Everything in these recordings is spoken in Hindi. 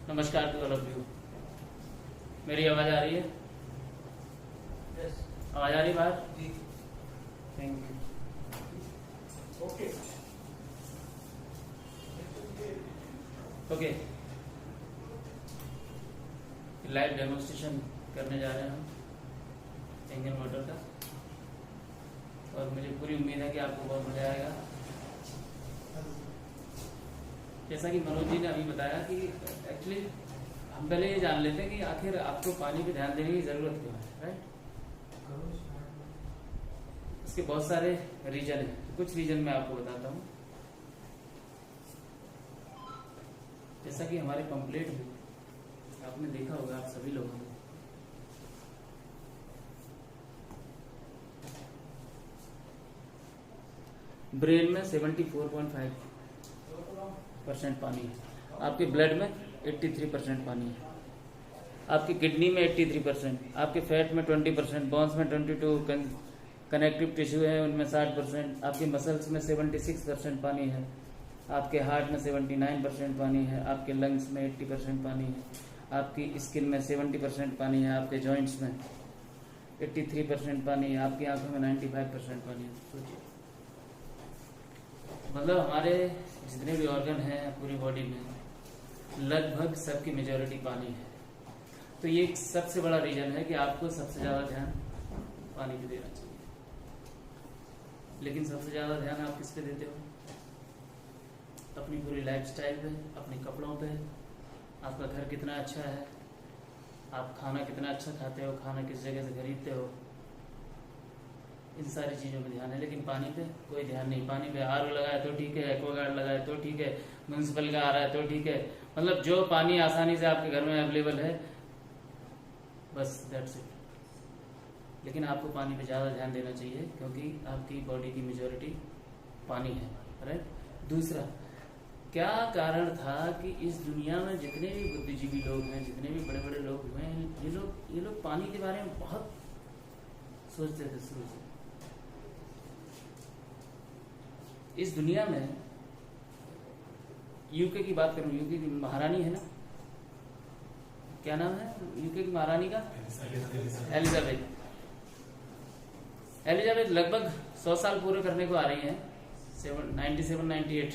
नमस्कार टू ऑल ऑफ यू। मेरी आवाज आ रही है? आवाज आ रही है बाहर? Thank you. Okay, live demonstration करने जा रहे हैं हम इंजन मोटर का, और मुझे पूरी उम्मीद है कि आपको बहुत मजा आएगा। जैसा कि मनोज जी ने अभी बताया कि एक्चुअली हम पहले ये जान लेते हैं कि आखिर आपको पानी पे ध्यान देने की जरूरत क्यों है, राइट? इसके बहुत सारे रीजन हैं, कुछ रीजन मैं आपको बताता हूँ। जैसा कि हमारे पंपलेट में आपने देखा होगा, आप सभी लोगों ने, ब्रेन में 74.5% पानी है, आपके ब्लड में 83% पानी है, आपकी किडनी में 83%, आपके फैट में 20%, बोन्स में 22%, कनेक्टिव टिश्यू है उनमें 60%, आपके मसल्स में 76% पानी है, आपके हार्ट में 79% पानी है, आपके लंग्स में 80% पानी है, आपकी स्किन में 70% पानी है, आपके जॉइंट्स में 83% पानी है, आपकी आंखों में 95% पानी है। सोचिए, मतलब हमारे जितने भी ऑर्गन हैं पूरी बॉडी में लगभग सबकी मेजॉरिटी पानी है। तो ये एक सबसे बड़ा रीजन है कि आपको सबसे ज्यादा ध्यान पानी पे देना चाहिए। लेकिन सबसे ज्यादा ध्यान आप किस पे देते हो? अपनी पूरी लाइफस्टाइल पे, अपने कपड़ों पे, आपका घर कितना अच्छा है, आप खाना कितना अच्छा खाते हो, खाना किस जगह से खरीदते हो, इन सारी चीजों पे ध्यान है। लेकिन पानी पे कोई ध्यान नहीं। पानी पे आरओ लगाए तो ठीक है, एक्वागार्ड लगाए तो ठीक है, म्यूनिसिपल का आ रहा है तो ठीक है, मतलब जो पानी आसानी से आपके घर में अवेलेबल है, बस दैट्स इट। लेकिन आपको पानी पे ज्यादा ध्यान देना चाहिए क्योंकि आपकी बॉडी की मेजॉरिटी पानी है, राइट? दूसरा, क्या कारण था कि इस दुनिया में जितने भी बुद्धिजीवी लोग हैं, जितने भी बड़े बड़े लोग हुए हैं, ये लोग पानी के बारे में बहुत सोचते थे शुरू से। इस दुनिया में यूके की बात करूं, यूके की महारानी है ना, क्या नाम है यूके की महारानी का? एलिजाबेथ। एलिजाबेथ लगभग 100 साल पूरे करने को आ रही हैं, 97-98।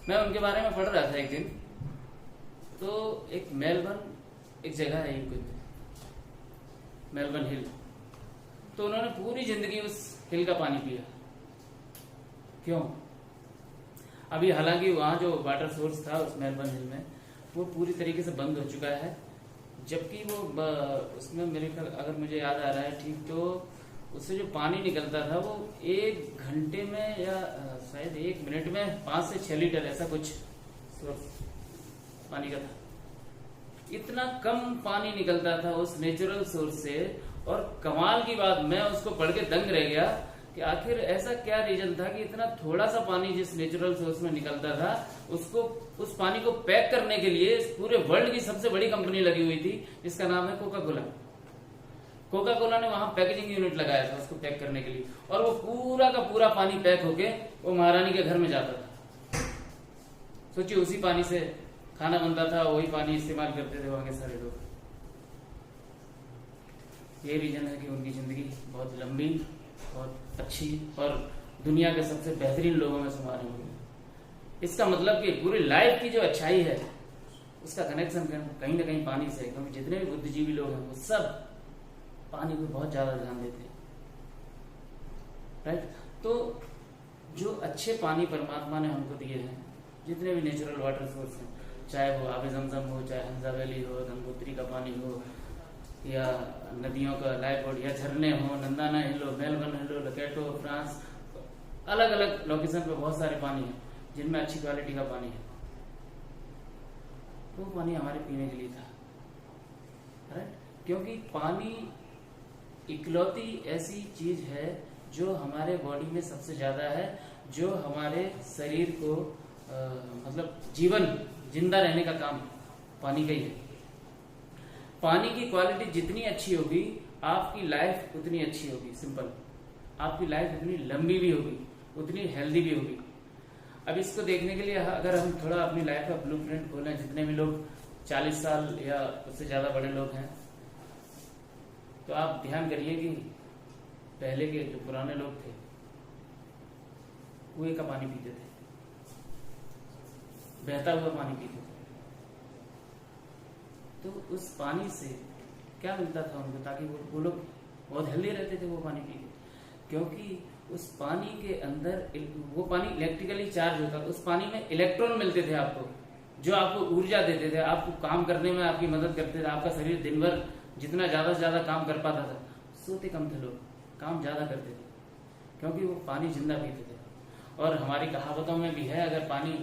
मैं उनके बारे में पढ़ रहा था एक दिन, तो एक मेलबर्न एक जगह है यूके में, मेलबर्न हिल, तो उन्होंने पूरी जिंदगी उस हिल का पानी पिया। क्यों? अभी हालांकि वहां जो वाटर सोर्स था उस मेलबर्न हिल में, वो पूरी तरीके से बंद हो चुका है, जबकि वो उसमें मेरे ख्याल, अगर मुझे याद आ रहा है ठीक, तो उससे जो पानी निकलता था वो 1 घंटे में या शायद 1 मिनट में 5 से 6 लीटर ऐसा कुछ सोर्स पानी का था। इतना कम पानी निकलता था उस नेचुरल सोर्स से, और कमाल की बात, मैं उसको पढ़ के दंग रह गया कि आखिर ऐसा क्या रीजन था कि इतना थोड़ा सा पानी जिस नेचुरल सोर्स में निकलता था, उसको, उस पानी को पैक करने के लिए पूरे वर्ल्ड की सबसे बड़ी कंपनी लगी हुई थी जिसका नाम है कोका कोला। कोका कोला ने वहां पैकेजिंग यूनिट लगाया था उसको पैक करने के लिए, और वो पूरा का पूरा पानी पैक होके वो महारानी के घर में जाता था। सोचिए, उसी पानी से खाना बनता था, वही पानी इस्तेमाल करते थे वहां के सारे लोग। ये रीजन है कि उनकी जिंदगी बहुत लंबी, बहुत अच्छी, और दुनिया के सबसे बेहतरीन लोगों में शुमार हुई। इसका मतलब कि पूरी लाइफ की जो अच्छाई है उसका कनेक्शन कहीं ना कहीं पानी से है, क्योंकि जितने भी बुद्धिजीवी लोग हैं वो सब पानी को बहुत ज्यादा ध्यान देते हैं, राइट? तो जो अच्छे पानी परमात्मा ने हमको दिए हैं, जितने भी नेचुरल वाटर सोर्स हैं, चाहे वो आबे जमजम हो, चाहे हंसा वैली हो, गंगोत्री का पानी हो, या नदियों का लाइफ बोर्ड, या झरने हो, नंदाना हिल हो, मेलबर्न हिल हो, लकेटो, फ्रांस, अलग अलग लोकेशन पे बहुत सारे पानी है जिनमें अच्छी क्वालिटी का पानी है। तो पानी हमारे पीने के लिए था, राइट? क्योंकि पानी इकलौती ऐसी चीज है जो हमारे बॉडी में सबसे ज्यादा है, जो हमारे शरीर को मतलब जीवन, जिंदा रहने का काम पानी का ही है। पानी की क्वालिटी जितनी अच्छी होगी, आपकी लाइफ उतनी अच्छी होगी। सिंपल, आपकी लाइफ उतनी लंबी भी होगी, उतनी हेल्दी भी होगी। अब इसको देखने के लिए अगर हम थोड़ा अपनी लाइफ का ब्लूप्रिंट खोलें, जितने भी लोग 40 साल या उससे ज्यादा बड़े लोग हैं, तो आप ध्यान करिए कि पहले के जो पुराने लोग थे कुएं का पानी पीते थे, बहता हुआ पानी पीते थे। तो उस पानी से क्या मिलता था उनको, ताकि वो लोग बहुत हेल्दी रहते थे वो पानी पी के, क्योंकि उस पानी के अंदर वो पानी इलेक्ट्रिकली चार्ज होता था, उस पानी में इलेक्ट्रॉन मिलते थे आपको, जो आपको ऊर्जा देते थे, आपको काम करने में आपकी मदद करते थे। आपका शरीर दिन भर जितना ज्यादा से ज्यादा काम कर पाता था, सोते कम थे लोग, काम ज्यादा करते थे, क्योंकि वो पानी जिंदा पीते थे। और हमारी कहावतों में भी है, अगर पानी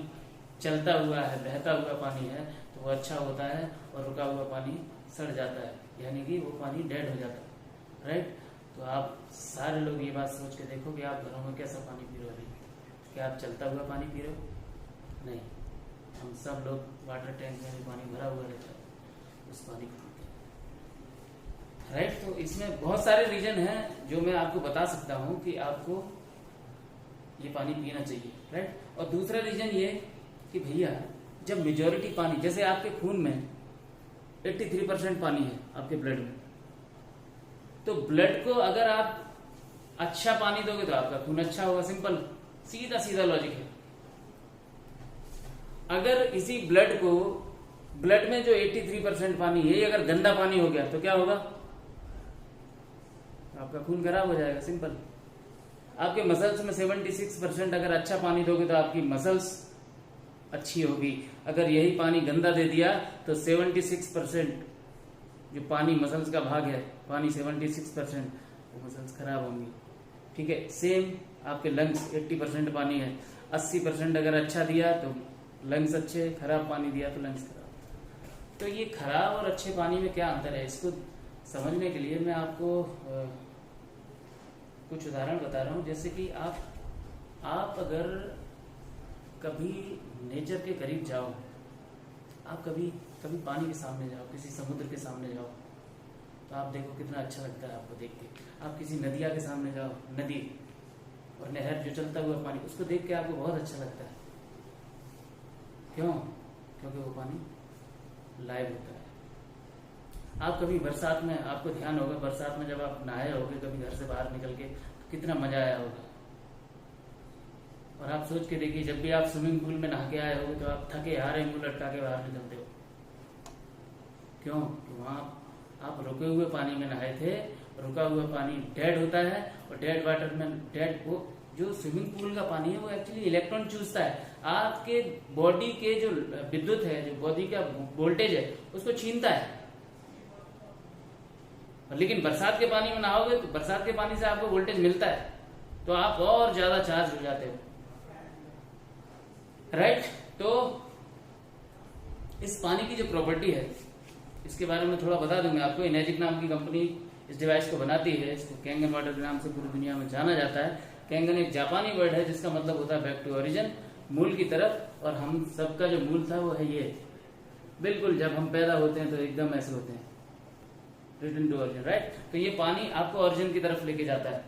चलता हुआ है, बहता हुआ पानी है तो वो अच्छा होता है, और रुका हुआ पानी सड़ जाता है, यानी कि वो पानी डेड हो जाता है। राइट? तो आप सारे लोग ये बात सोच के देखो कि आप घरों में कैसा पानी पी रहे हो। क्या आप चलता हुआ पानी पी रहे हो? नहीं, हम सब लोग वाटर टैंक में पानी भरा हुआ रहता है, उस पानी को पीते हैं। राइट? तो इसमें बहुत सारे रीजन हैं जो मैं आपको बता सकता हूं कि आपको ये पानी पीना चाहिए। राइट? और दूसरा रीजन ये कि भैया जब मेजोरिटी पानी, जैसे आपके खून में 83% पानी है आपके ब्लड में, तो ब्लड को अगर आप अच्छा पानी दोगे तो आपका खून अच्छा होगा। सिंपल, सीधा सीधा लॉजिक है। अगर इसी ब्लड को, ब्लड में जो 83% पानी है, अगर गंदा पानी हो गया तो क्या होगा? आपका खून खराब हो जाएगा। सिंपल। आपके मसल्स में 76% अगर अच्छा पानी दोगे तो आपकी मसल्स अच्छी होगी। अगर यही पानी गंदा दे दिया तो 76% जो पानी मसल्स का भाग है, पानी 76%, वो मसल्स खराब होंगी। ठीक है? सेम आपके लंग्स 80% पानी है, 80% अगर अच्छा दिया तो लंग्स अच्छे, खराब पानी दिया तो लंग्स खराब। तो ये खराब और अच्छे पानी में क्या अंतर है, इसको समझने के लिए मैं आपको कुछ उदाहरण बता रहा हूं। जैसे कि आप अगर कभी नेचर के करीब जाओ, आप कभी पानी के सामने जाओ, किसी समुद्र के सामने जाओ, तो आप देखो कितना अच्छा लगता है आपको देख के। आप किसी नदिया के सामने जाओ, नदी और नहर जो चलता हुआ पानी, उसको देख के आपको बहुत अच्छा लगता है। क्यों? क्योंकि वो पानी लाइव होता है। आप कभी बरसात में, आपको ध्यान होगा बरसात में जब आप नहाए होगे कभी घर से बाहर निकल के, तो कितना मजा आया होगा। और आप सोच के देखिए, जब भी आप स्विमिंग पूल में नहा के आए होगे तो आप थके हारे मुंह लटका के बाहर निकलते हो। क्यों? वहां आप रुके हुए पानी में नहाए थे, रुका हुआ पानी डेड होता है, और डेड वाटर में वो जो स्विमिंग पूल का पानी है वो एक्चुअली इलेक्ट्रॉन चूसता है, आपके बॉडी के जो विद्युत है, जो बॉडी का वोल्टेज है, उसको छीनता है। लेकिन बरसात के पानी में नहाओगे तो बरसात के पानी से आपको वोल्टेज मिलता है, तो आप और ज्यादा चार्ज हो जाते हो। राइट? तो इस पानी की जो प्रॉपर्टी है, इसके बारे में थोड़ा बता दूंगा आपको। एनर्जिक नाम की कंपनी इस डिवाइस को बनाती है, इसको कैंगन वाटर के नाम से पूरी दुनिया में जाना जाता है। कैंगन एक जापानी वर्ड है जिसका मतलब होता है बैक टू ओरिजिन, मूल की तरफ। और हम सबका जो मूल था वो है ये, बिल्कुल जब हम पैदा होते हैं तो एकदम ऐसे होते हैं, रिटर्न टू ओरिजिन। राइट? तो ये पानी आपको ओरिजिन की तरफ लेके जाता है।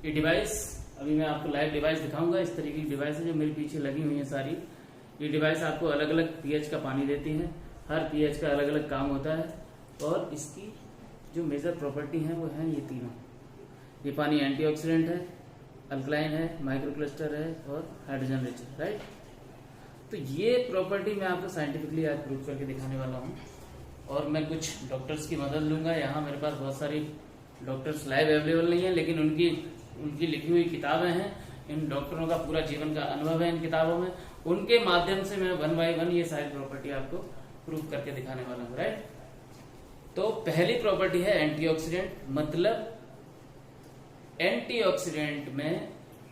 ये डिवाइस, अभी मैं आपको लाइव डिवाइस दिखाऊंगा। इस तरीके की डिवाइस है जो मेरे पीछे लगी हुई है सारी। ये डिवाइस आपको अलग अलग पीएच का पानी देती है, हर पीएच का अलग अलग काम होता है। और इसकी जो मेजर प्रॉपर्टी है वो है ये तीनों। ये पानी एंटीऑक्सीडेंट है, अल्कलाइन है, माइक्रोक्लस्टर है और हाइड्रोजन रिच है। राइट? तो ये प्रॉपर्टी मैं आपको साइंटिफिकली आज प्रूव करके दिखाने वाला हूँ, और मैं कुछ डॉक्टर्स की मदद लूंगा। यहाँ मेरे पास बहुत सारी डॉक्टर्स लाइव अवेलेबल नहीं है, लेकिन उनकी लिखी हुई किताबें हैं। इन डॉक्टरों का पूरा जीवन का अनुभव है इन किताबों में, उनके माध्यम से मैं 1 बाय 1 ये सारी प्रॉपर्टी आपको प्रूव करके दिखाने वाला हूँ। राइट? तो पहली प्रॉपर्टी है एंटीऑक्सीडेंट, मतलब एंटीऑक्सीडेंट में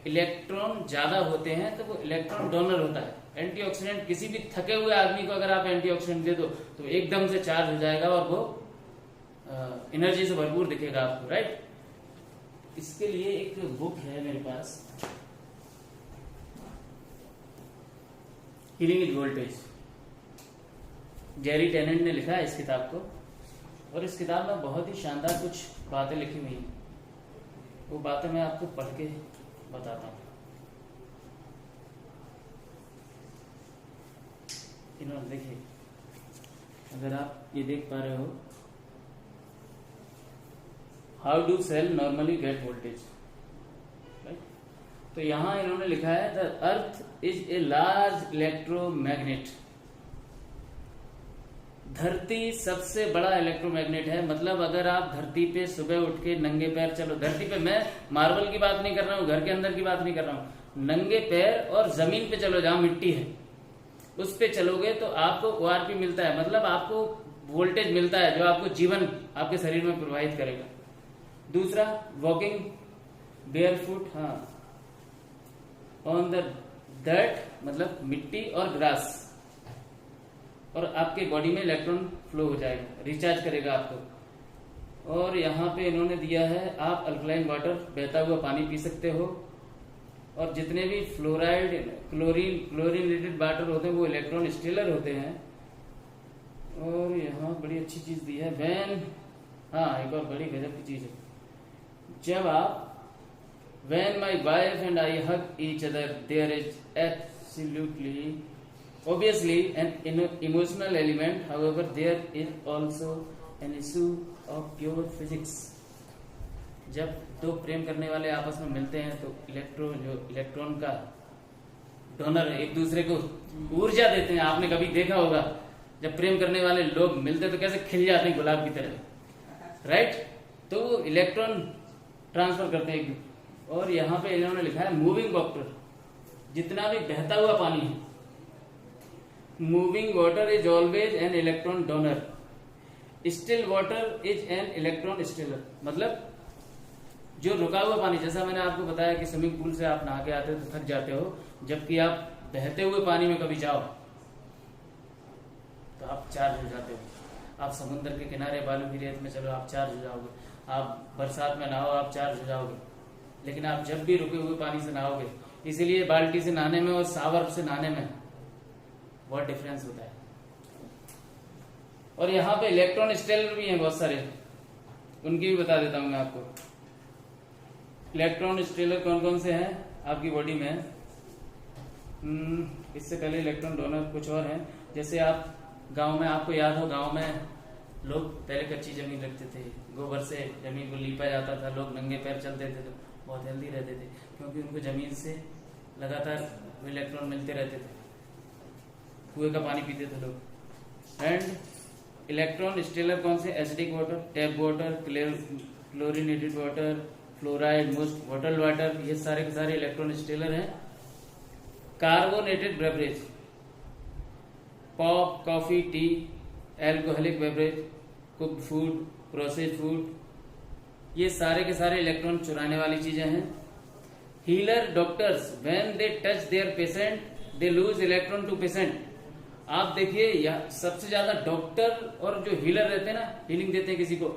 इलेक्ट्रॉन ज्यादा होते हैं तो वो इलेक्ट्रॉन डोनर होता है। एंटीऑक्सीडेंट, किसी भी थके हुए आदमी को अगर आप एंटीऑक्सीडेंट दे दो तो एकदम से चार्ज हो जाएगा और वो एनर्जी से भरपूर दिखेगा आपको। राइट? इसके लिए एक बुक है मेरे पास, healing is voltage. Jerry Tennant ने लिखा है इस किताब को, और इस किताब में बहुत ही शानदार कुछ बातें लिखी हुई हैं। वो बातें मैं आपको पढ़ के बताता हूँ। इन्होंने देखिए, अगर आप ये देख पा रहे हो, how do cell normally get voltage, right. तो यहां इन्होंने लिखा है the earth is a large electromagnet. धरती सबसे बड़ा इलेक्ट्रोमैग्नेट है। मतलब अगर आप धरती पे सुबह उठ के नंगे पैर चलो, धरती पे, मैं मार्बल की बात नहीं कर रहा हूँ, घर के अंदर की बात नहीं कर रहा हूँ, नंगे पैर और जमीन पे चलो जहां मिट्टी है उस पे चलोगे तो आपको ओआरपी मिलता है, मतलब आपको वोल्टेज मिलता है जो आपको जीवन आपके शरीर में प्रवाहित करेगा। दूसरा, वॉकिंग बेयरफुट, हाँ, ऑन द डर्ट, मतलब मिट्टी और ग्रास, और आपके बॉडी में इलेक्ट्रॉन फ्लो हो जाएगा, रिचार्ज करेगा आपको। और यहाँ पे इन्होंने दिया है आप अल्कलाइन वाटर, बहता हुआ पानी पी सकते हो, और जितने भी फ्लोराइड, क्लोरीनेटेड वाटर होते हैं वो इलेक्ट्रॉन स्टेलर होते हैं। और यहाँ बड़ी अच्छी चीज दी है, व्हेन, हाँ, एक और बड़ी गजब की चीज है, जब आप when my wife and I hug each other, there is absolutely, obviously an emotional element. However, there is also an issue of pure physics. जब दो प्रेम करने वाले आपस में मिलते हैं तो इलेक्ट्रॉन का डोनर एक दूसरे को ऊर्जा देते हैं। आपने कभी देखा होगा जब प्रेम करने वाले लोग मिलते तो कैसे खिल जाते हैं गुलाब की तरह, राइट। तो वो इलेक्ट्रॉन ट्रांसफर करते हैं। और यहाँ पे इन्होंने लिखा है मूविंग वाटर, जितना भी बहता हुआ पानी है, moving water is always an electron donor, still water is an electron stealer. मतलब जो रुका हुआ पानी, जैसा मैंने आपको बताया कि स्विमिंग पूल से आप नहा के आते हो तो थक जाते हो, जबकि आप बहते हुए पानी में कभी जाओ तो आप चार्ज हो जाते हो। आप समुद्र के किनारे बालू की रेत में चलो, आप चार्ज हो जाओगे। आप बरसात में नहाओ, आप चार्ज हो जाओगे। लेकिन आप जब भी रुके हुए पानी से नहाओगे, इसीलिए बाल्टी से नहाने में और सावर से नहाने में बहुत डिफरेंस होता है। और यहाँ पे इलेक्ट्रॉन स्टेलर भी हैं बहुत सारे, उनकी भी बता देता हूं मैं आपको। इलेक्ट्रॉन स्टेलर कौन कौन से हैं आपकी बॉडी में? इससे पहले इलेक्ट्रॉन डोनर कुछ और हैं। जैसे आप गांव में, आपको याद हो, गांव में लोग पहले कच्ची जमीन रखते थे, गोबर से जमीन को लीपा जाता था, लोग नंगे पैर चलते थे तो बहुत हेल्दी रहते थे, क्योंकि उनको जमीन से लगातार इलेक्ट्रॉन मिलते रहते थे। कुएं का पानी पीते थे लोग। एंड इलेक्ट्रॉन स्टेलर कौन से? Acidic water, tap water, chlorinated water, fluoride, most bottle water, ये सारे के सारे इलेक्ट्रॉन स्टेलर हैं। Carbonated beverage, pop, coffee, tea, alcoholic beverage, cooked food, processed food, ये सारे के सारे इलेक्ट्रॉन चुराने वाली चीजें हैं। Healer, doctors, when they touch their patient they lose electron to patient. आप देखिए, सबसे ज्यादा डॉक्टर और जो हीलर रहते हैं ना, हीलिंग देते हैं किसी को,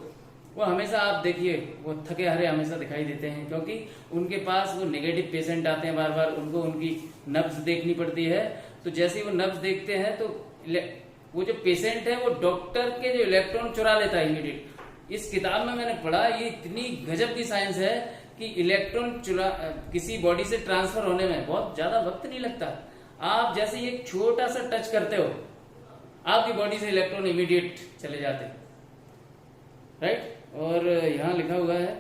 वो हमेशा आप देखिए वो थके हारे हमेशा दिखाई देते हैं, क्योंकि उनके पास वो नेगेटिव पेशेंट आते हैं बार बार, उनको उनकी नब्ज देखनी पड़ती है। तो जैसे ही वो नब्ज देखते हैं तो वो जो पेशेंट है वो डॉक्टर के जो इलेक्ट्रॉन चुरा लेता है इमीडिएट। इस किताब में मैंने पढ़ा, ये इतनी गजब की साइंस है कि इलेक्ट्रॉन किसी बॉडी से ट्रांसफर होने में बहुत ज्यादा वक्त नहीं लगता। आप जैसे ही एक छोटा सा टच करते हो, आपकी बॉडी से इलेक्ट्रॉन इमीडिएट चले जाते हैं, राइट। और यहां लिखा हुआ है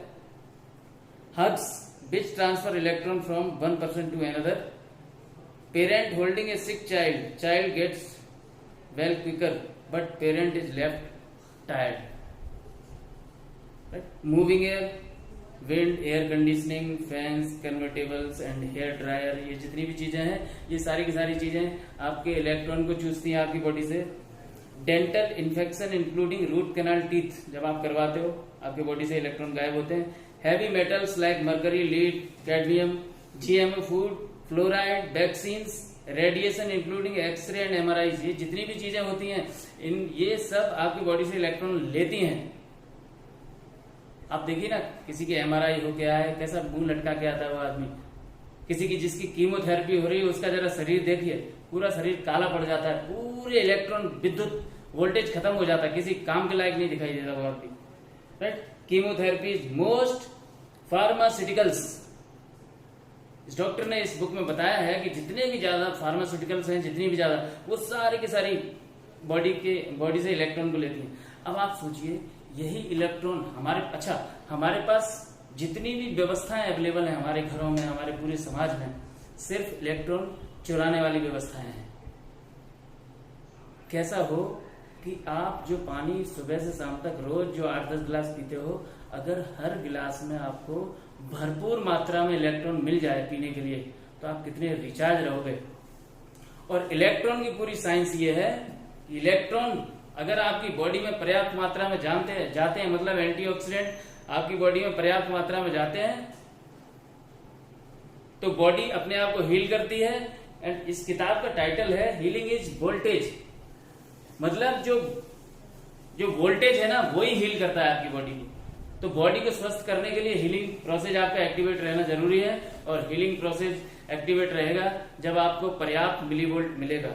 hugs which transfer electron from one person to another. Parent holding a sick child, child gets well quicker but parent is left tired, right. Moving air, wind, air conditioning, fans, convertibles and hair dryer, ये जितनी भी चीजें हैं, ये सारी की सारी चीजें आपके इलेक्ट्रॉन को चूसती हैं आपकी बॉडी से। Dental infection including root canal teeth, जब आप करवाते हो आपकी बॉडी से इलेक्ट्रॉन गायब होते हैं। Heavy metals like mercury, lead, cadmium, GMO food, fluoride, vaccines, radiation including X-ray and MRI, ये जितनी भी चीजें होती हैं, ये सब आपकी बॉडी से इलेक्ट्रॉन लेती हैं। आप देखिए ना, किसी की एमआरआई हो गया है, कैसा मुंह लटका के आता है वो आदमी। किसी की जिसकी कीमोथेरेपी हो रही है, उसका जरा शरीर देखिए, पूरा शरीर काला पड़ जाता है, पूरे इलेक्ट्रॉन विद्युत वोल्टेज खत्म हो जाता है, किसी काम के लायक नहीं दिखाई देता वो आदमी, राइट। कीमोथेरेपी, मोस्ट फार्मास्यूटिकल्स, इस डॉक्टर ने इस बुक में बताया है कि जितने भी ज्यादा फार्मास्यूटिकल्स हैं, जितनी भी ज्यादा, वो सारी की सारी बॉडी से इलेक्ट्रॉन को लेती हैं। अब आप सोचिए, यही इलेक्ट्रॉन हमारे पास जितनी भी व्यवस्थाएं अवेलेबल हैं हमारे घरों में, हमारे पूरे समाज में, सिर्फ इलेक्ट्रॉन चुराने वाली व्यवस्थाएं हैं। कैसा हो कि आप जो पानी सुबह से शाम तक रोज जो 8-10 गिलास पीते हो, अगर हर गिलास में आपको भरपूर मात्रा में इलेक्ट्रॉन मिल जाए पीने के लिए, तो आप कितने रिचार्ज रहोगे। और इलेक्ट्रॉन की पूरी साइंस ये है, इलेक्ट्रॉन अगर आपकी बॉडी में पर्याप्त मात्रा में जाते हैं, मतलब एंटीऑक्सीडेंट आपकी बॉडी में पर्याप्त मात्रा में जाते हैं, तो बॉडी अपने आप को हील करती है। एंड इस किताब का टाइटल है हीलिंग इज वोल्टेज, मतलब जो वोल्टेज है ना, वही हील करता है आपकी बॉडी को। तो बॉडी को स्वस्थ करने के लिए हीलिंग प्रोसेस आपका एक्टिवेट रहना जरूरी है। और हीलिंग प्रोसेस एक्टिवेट रहेगा जब आपको पर्याप्त मिलीवोल्ट मिलेगा।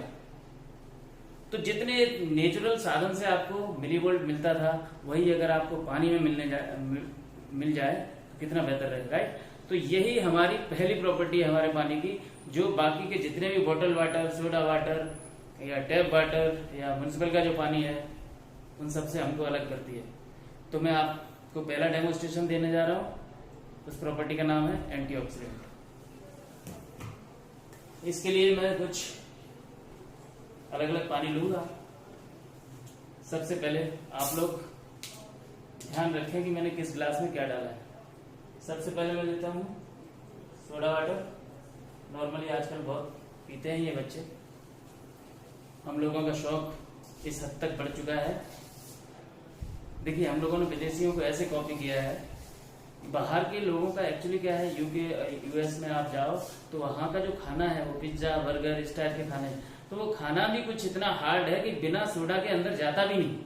तो जितने नेचुरल साधन से आपको मिलीवोल्ट मिलता था, वही अगर आपको पानी में मिल जाए तो कितना बेहतर रहेगा, राइट। तो यही हमारी पहली प्रॉपर्टी है हमारे पानी की, जो बाकी के जितने भी बॉटल वाटर, सोडा वाटर या टैप वाटर या म्युनिसिपल का जो पानी है, उन सबसे हमको अलग करती है। तो मैं आपको पहला डेमोस्ट्रेशन देने जा रहा हूं। उस प्रॉपर्टी का नाम है एंटीऑक्सीडेंट। इसके लिए मैं कुछ अलग अलग पानी लूंगा। सबसे पहले आप लोग ध्यान रखें कि मैंने किस गिलास में क्या डाला है। सबसे पहले मैं लेता हूं सोडा वाटर। नॉर्मली आजकल बहुत पीते हैं ये बच्चे, हम लोगों का शौक इस हद तक बढ़ चुका है। देखिए, हम लोगों ने विदेशियों को ऐसे कॉपी किया है। बाहर के लोगों का एक्चुअली क्या है, यूके यूएस में आप जाओ तो वहां का जो खाना है वो पिज्जा बर्गर इस टाइप के खाने, तो वो खाना भी कुछ इतना हार्ड है कि बिना सोडा के अंदर जाता भी नहीं।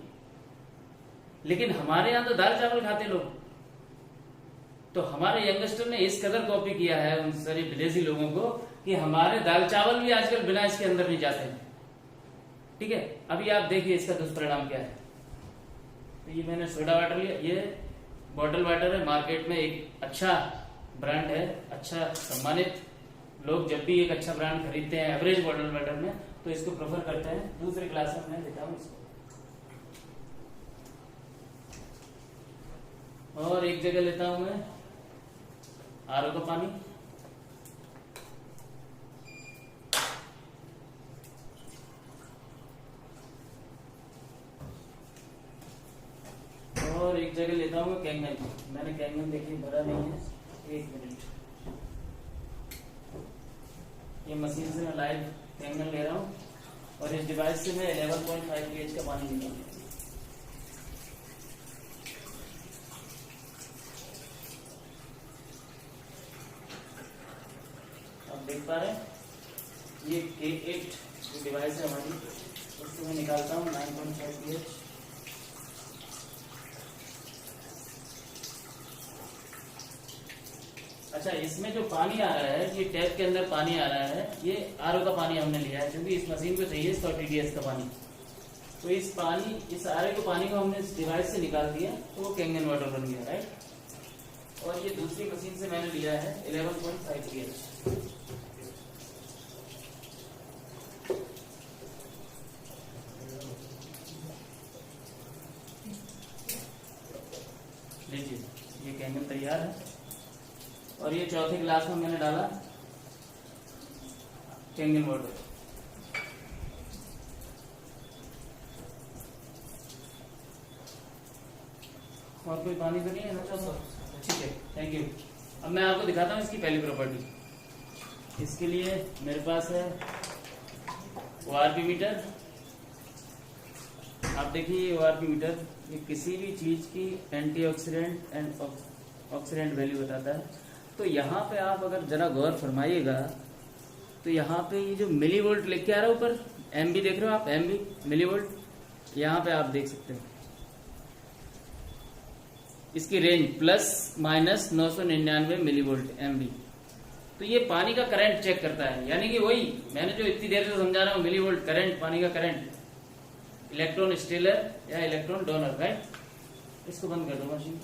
लेकिन हमारे यहाँ तो दाल चावल खाते लोग। तो हमारे यंगस्टर ने इस कदर कॉपी किया है उन सारे विदेशी लोगों को कि हमारे दाल चावल भी आजकल बिना इसके अंदर नहीं जाते हैं। ठीक है, अभी आप देखिए इसका दुष्परिणाम क्या है। तो ये मैंने सोडा वाटर लिया, ये बॉटल वाटर है, मार्केट में एक अच्छा ब्रांड है, अच्छा सम्मानित। लोग जब भी एक अच्छा ब्रांड खरीदते हैं एवरेज बॉटल वाटर में, तो इसको प्रेफर करते हैं। दूसरे क्लास में मैं देता हूँ इसको। और एक जगह लेता हूं मैं आरओ का पानी। और एक जगह लेता हूँ कैंगन। मैंने कैंगन देखिए भरा नहीं है, 1 मिनट। ये मशीन से मैं लाइव कैंगन ले रहा हूँ और इस डिवाइस से मैं 11.5 pH का पानी निकालूंगा। आप देख पा रहे हैं, ये K8 जो डिवाइस है हमारी, उससे मैं निकालता हूँ 9.5 pH। अच्छा, इसमें जो पानी आ रहा है, ये टैप के अंदर पानी आ रहा है, ये आरओ का पानी हमने लिया है, क्योंकि इस मशीन को चाहिए 100 TDS का पानी। तो इस आरओ के पानी को हमने इस डिवाइस से निकाल दिया, तो वो कैंगन वाटर बन गया, राइट। और ये दूसरी मशीन से मैंने लिया है 11.5 pH। लीजिए, ये कैंगन तैयार है। और ये चौथे गिलास में मैंने डाला कैंगन वाटर। और कोई पानी तो नहीं है ना? चलो ठीक है, थैंक यू। अब मैं आपको दिखाता हूँ इसकी पहली प्रॉपर्टी। इसके लिए मेरे पास है ORP मीटर। आप देखिए ORP मीटर, ये किसी भी चीज की एंटीऑक्सीडेंट एंड ऑक्सीडेंट वैल्यू बताता है। तो यहाँ पे आप अगर जरा गौर फरमाइएगा, तो यहाँ पे ये जो मिली वोल्ट लिख के आ रहा है ऊपर, MV देख रहे हो आप, MV मिली वोल्ट, यहाँ पे आप देख सकते हो इसकी रेंज ±999 मिली वोल्ट MV। तो ये पानी का करंट चेक करता है, यानी कि वही मैंने जो इतनी देर से समझा रहा हूँ, मिली वोल्ट करंट, पानी का करंट, इलेक्ट्रॉन स्टीलर या इलेक्ट्रॉन डोनर, राइट। इसको बंद कर दो मशीन।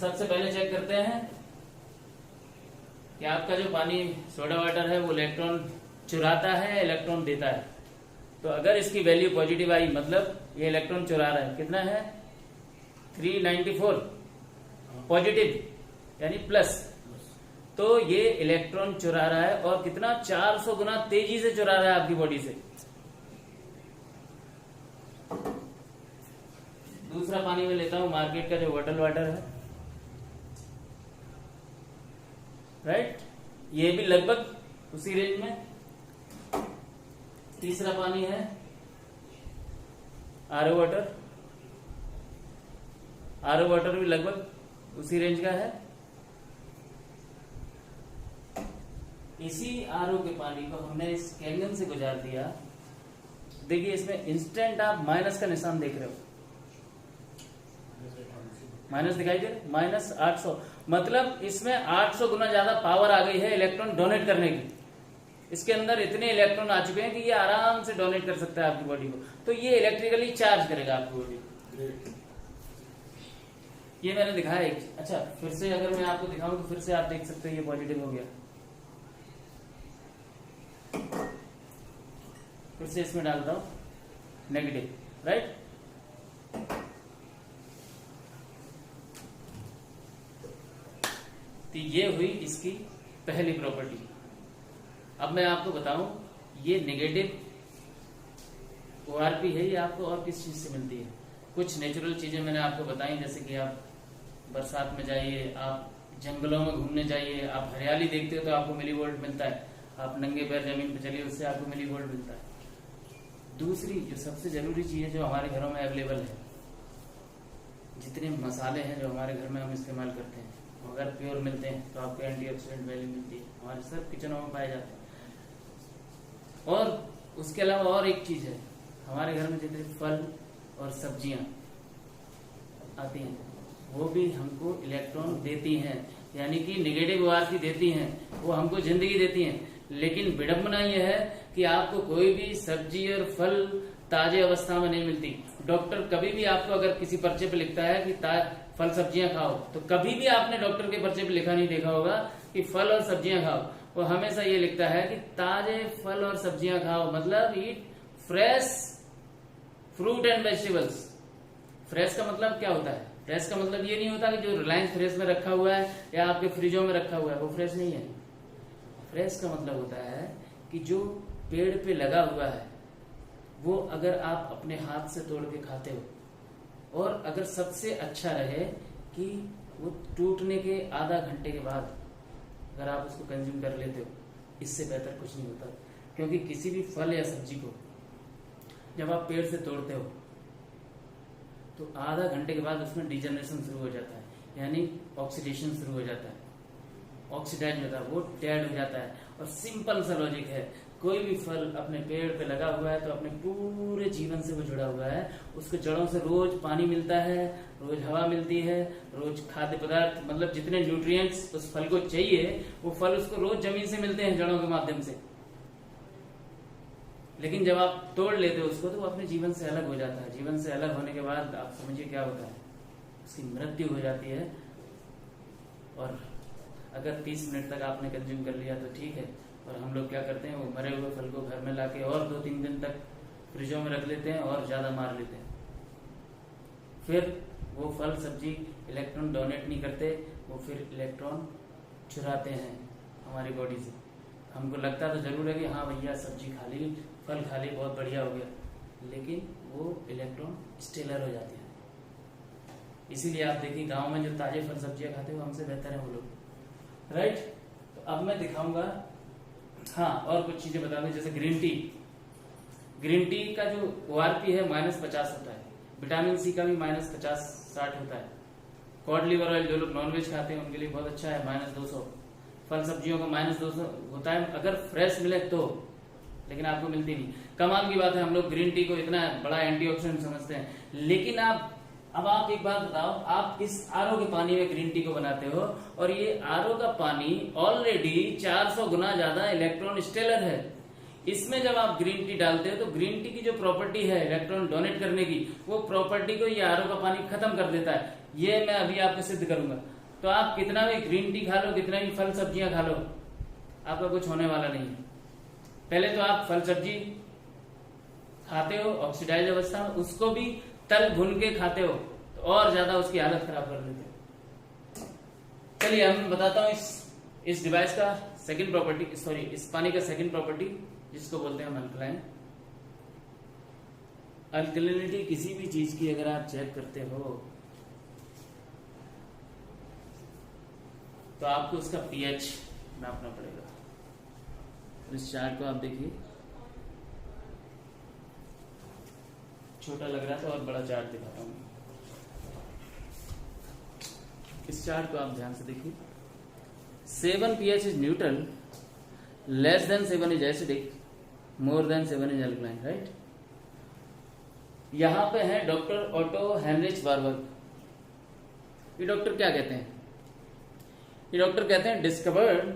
सबसे पहले चेक करते हैं कि आपका जो पानी सोडा वाटर है वो इलेक्ट्रॉन चुराता है, इलेक्ट्रॉन देता है। तो अगर इसकी वैल्यू पॉजिटिव आई, मतलब ये इलेक्ट्रॉन चुरा रहा है, कितना है 394 पॉजिटिव यानी प्लस, तो ये इलेक्ट्रॉन चुरा रहा है और कितना 400 गुना तेजी से चुरा रहा है आपकी बॉडी से। दूसरा पानी में लेता हूं मार्केट का जो बॉटल वाटर है, राइट, ये भी लगभग उसी रेंज में। तीसरा पानी है आरओ वाटर, आरओ वाटर भी लगभग उसी रेंज का है। इसी आरओ के पानी को हमने इस कैंगन से गुजार दिया। देखिए इसमें इंस्टेंट आप माइनस का निशान देख रहे हो, माइनस दिखाई दे रहा है, -800, मतलब इसमें 800 गुना ज्यादा पावर आ गई है इलेक्ट्रॉन डोनेट करने की। इसके अंदर इतने इलेक्ट्रॉन आ चुके हैं कि ये आराम से डोनेट कर सकता है आपकी बॉडी को, तो ये इलेक्ट्रिकली चार्ज करेगा आपकी बॉडी को। ये मैंने दिखाया एक। अच्छा, फिर से अगर मैं आपको दिखाऊं तो फिर से आप देख सकते हो ये पॉजिटिव हो गया। फिर से इसमें डालता हूं नेगेटिव, राइट। तो ये हुई इसकी पहली प्रॉपर्टी। अब मैं आपको बताऊं ये नेगेटिव ओआरपी है, ये आपको और किस चीज से मिलती है। कुछ नेचुरल चीजें मैंने आपको बताई, जैसे कि आप बरसात में जाइए, आप जंगलों में घूमने जाइए, आप हरियाली देखते हो तो आपको मिली वोल्ट मिलता है, आप नंगे पैर जमीन पे चलिए उससे आपको मिली वोल्ट मिलता है। दूसरी जो सबसे जरूरी चीज है जो हमारे घरों में अवेलेबल है, जितने मसाले हैं जो हमारे घर में हम इस्तेमाल करते हैं, अगर प्योर मिलते हैं तो आपको एंटीऑक्सीडेंट वैल्यू मिलती है, हमारे सब किचनों में पाए जाते हैं। और उसके अलावा और एक चीज है, हमारे घर में जितने फल और सब्जियां आती हैं वो भी हमको इलेक्ट्रॉन देती हैं, यानी कि नेगेटिव ओआरपी देती हैं, वो हमको जिंदगी देती हैं। लेकिन विडंबना यह है कि आपको कोई भी सब्जी और फल ताजे अवस्था में नहीं मिलती। डॉक्टर कभी भी आपको अगर किसी पर्चे पे लिखता है कि फल सब्जियां खाओ, तो कभी भी आपने डॉक्टर के पर्चे पे लिखा नहीं देखा होगा कि फल और सब्जियां खाओ। वो हमेशा ये लिखता है कि ताजे फल और सब्जियां खाओ, मतलब ईट fresh fruit and vegetables. Fresh का मतलब क्या होता है? फ्रेश का मतलब ये नहीं होता कि जो रिलायंस फ्रेश में रखा हुआ है या आपके फ्रिजों में रखा हुआ है वो फ्रेश नहीं है। फ्रेश का मतलब होता है कि जो पेड़ पे लगा हुआ है वो अगर आप अपने हाथ से तोड़ के खाते हो, और अगर सबसे अच्छा रहे कि वो टूटने के आधा घंटे के बाद अगर आप उसको कंज्यूम कर लेते हो, इससे बेहतर कुछ नहीं होता। क्योंकि किसी भी फल या सब्जी को जब आप पेड़ से तोड़ते हो तो आधा घंटे के बाद उसमें डिजनरेशन शुरू हो जाता है, यानी ऑक्सीडेशन शुरू हो जाता है, ऑक्सीडाइज होता है, वो डेड हो जाता है। और सिंपल सा लॉजिक है, कोई भी फल अपने पेड़ पे लगा हुआ है तो अपने पूरे जीवन से वो जुड़ा हुआ है। उसको जड़ों से रोज पानी मिलता है, रोज हवा मिलती है, रोज खाद्य पदार्थ, मतलब जितने न्यूट्रिएंट्स उस फल को चाहिए वो फल उसको रोज जमीन से मिलते हैं जड़ों के माध्यम से। लेकिन जब आप तोड़ लेते हो उसको तो वो अपने जीवन से अलग हो जाता है। जीवन से अलग होने के बाद आप समझिए क्या होता है, उसकी मृत्यु हो जाती है। और अगर 30 मिनट तक आपने कंज्यूम कर लिया तो ठीक है, और हम लोग क्या करते हैं, वो मरे हुए फल को घर में लाके और 2-3 दिन तक फ्रिजों में रख लेते हैं और ज्यादा मार लेते हैं। फिर वो फल सब्जी इलेक्ट्रॉन डोनेट नहीं करते, वो फिर इलेक्ट्रॉन चुराते हैं हमारी बॉडी से। हमको लगता तो जरूर है कि हाँ भैया सब्जी खा ली, फल खा ली, बहुत बढ़िया हो गया, लेकिन वो इलेक्ट्रॉन स्टेलर हो जाते हैं। इसीलिए आप देखिए गांव में जो ताजे फल सब्जियां खाते हैं वो हमसे बेहतर है वो लोग, राइट। तो अब मैं दिखाऊंगा, हाँ, और कुछ चीजें बता दूं, जैसे ग्रीन टी। ग्रीन टी का जो ओआरपी है -50 होता है, विटामिन सी का भी -50-60 होता है। कॉड लिवर ऑयल जो लोग नॉनवेज खाते हैं उनके लिए बहुत अच्छा है, -200। फल सब्जियों का -200 होता है अगर फ्रेश मिले तो, लेकिन आपको मिलती नहीं। कमाल की बात है, हम लोग ग्रीन टी को इतना बड़ा एंटीऑक्सीडेंट समझते हैं, लेकिन अब आप एक बात बताओ, आप इस आरओ के पानी में ग्रीन टी को बनाते हो और ये आरओ का पानी ऑलरेडी 400 गुना ज्यादा इलेक्ट्रॉन स्टेलर है। इसमें जब आप ग्रीन टी डालते हो तो ग्रीन टी की जो प्रॉपर्टी है इलेक्ट्रॉन डोनेट करने की, वो प्रॉपर्टी को ये आरओ का पानी खत्म कर देता है। ये मैं अभी आपको सिद्ध करूंगा। तो आप कितना भी ग्रीन टी खा लो, कितना भी फल सब्जियां खा लो, आपका कुछ होने वाला नहीं है। पहले तो आप फल सब्जी खाते हो ऑक्सीडाइज अवस्था में, उसको भी तल भुन के खाते हो तो और ज्यादा उसकी हालत खराब कर देते हो। चलिए हम बताता हूं इस डिवाइस का सेकंड प्रॉपर्टी, सॉरी इस पानी का सेकंड प्रॉपर्टी, जिसको बोलते हैं हम अल्कलाइन। अल्कलिनिटी किसी भी चीज की अगर आप चेक करते हो तो आपको उसका पीएच नापना पड़ेगा। इस चार्ट को आप देखिए, छोटा लग रहा था और बड़ा चार्ट दिखाता हूं। इस चार्ट को आप ध्यान से देखिए। 7 pH is neutral, less than 7 is acidic, more than 7 is alkaline, right. यहां पे है डॉक्टर ऑटो हेनरिच वारबर्ग। ये डॉक्टर क्या कहते हैं? ये डॉक्टर कहते हैं discovered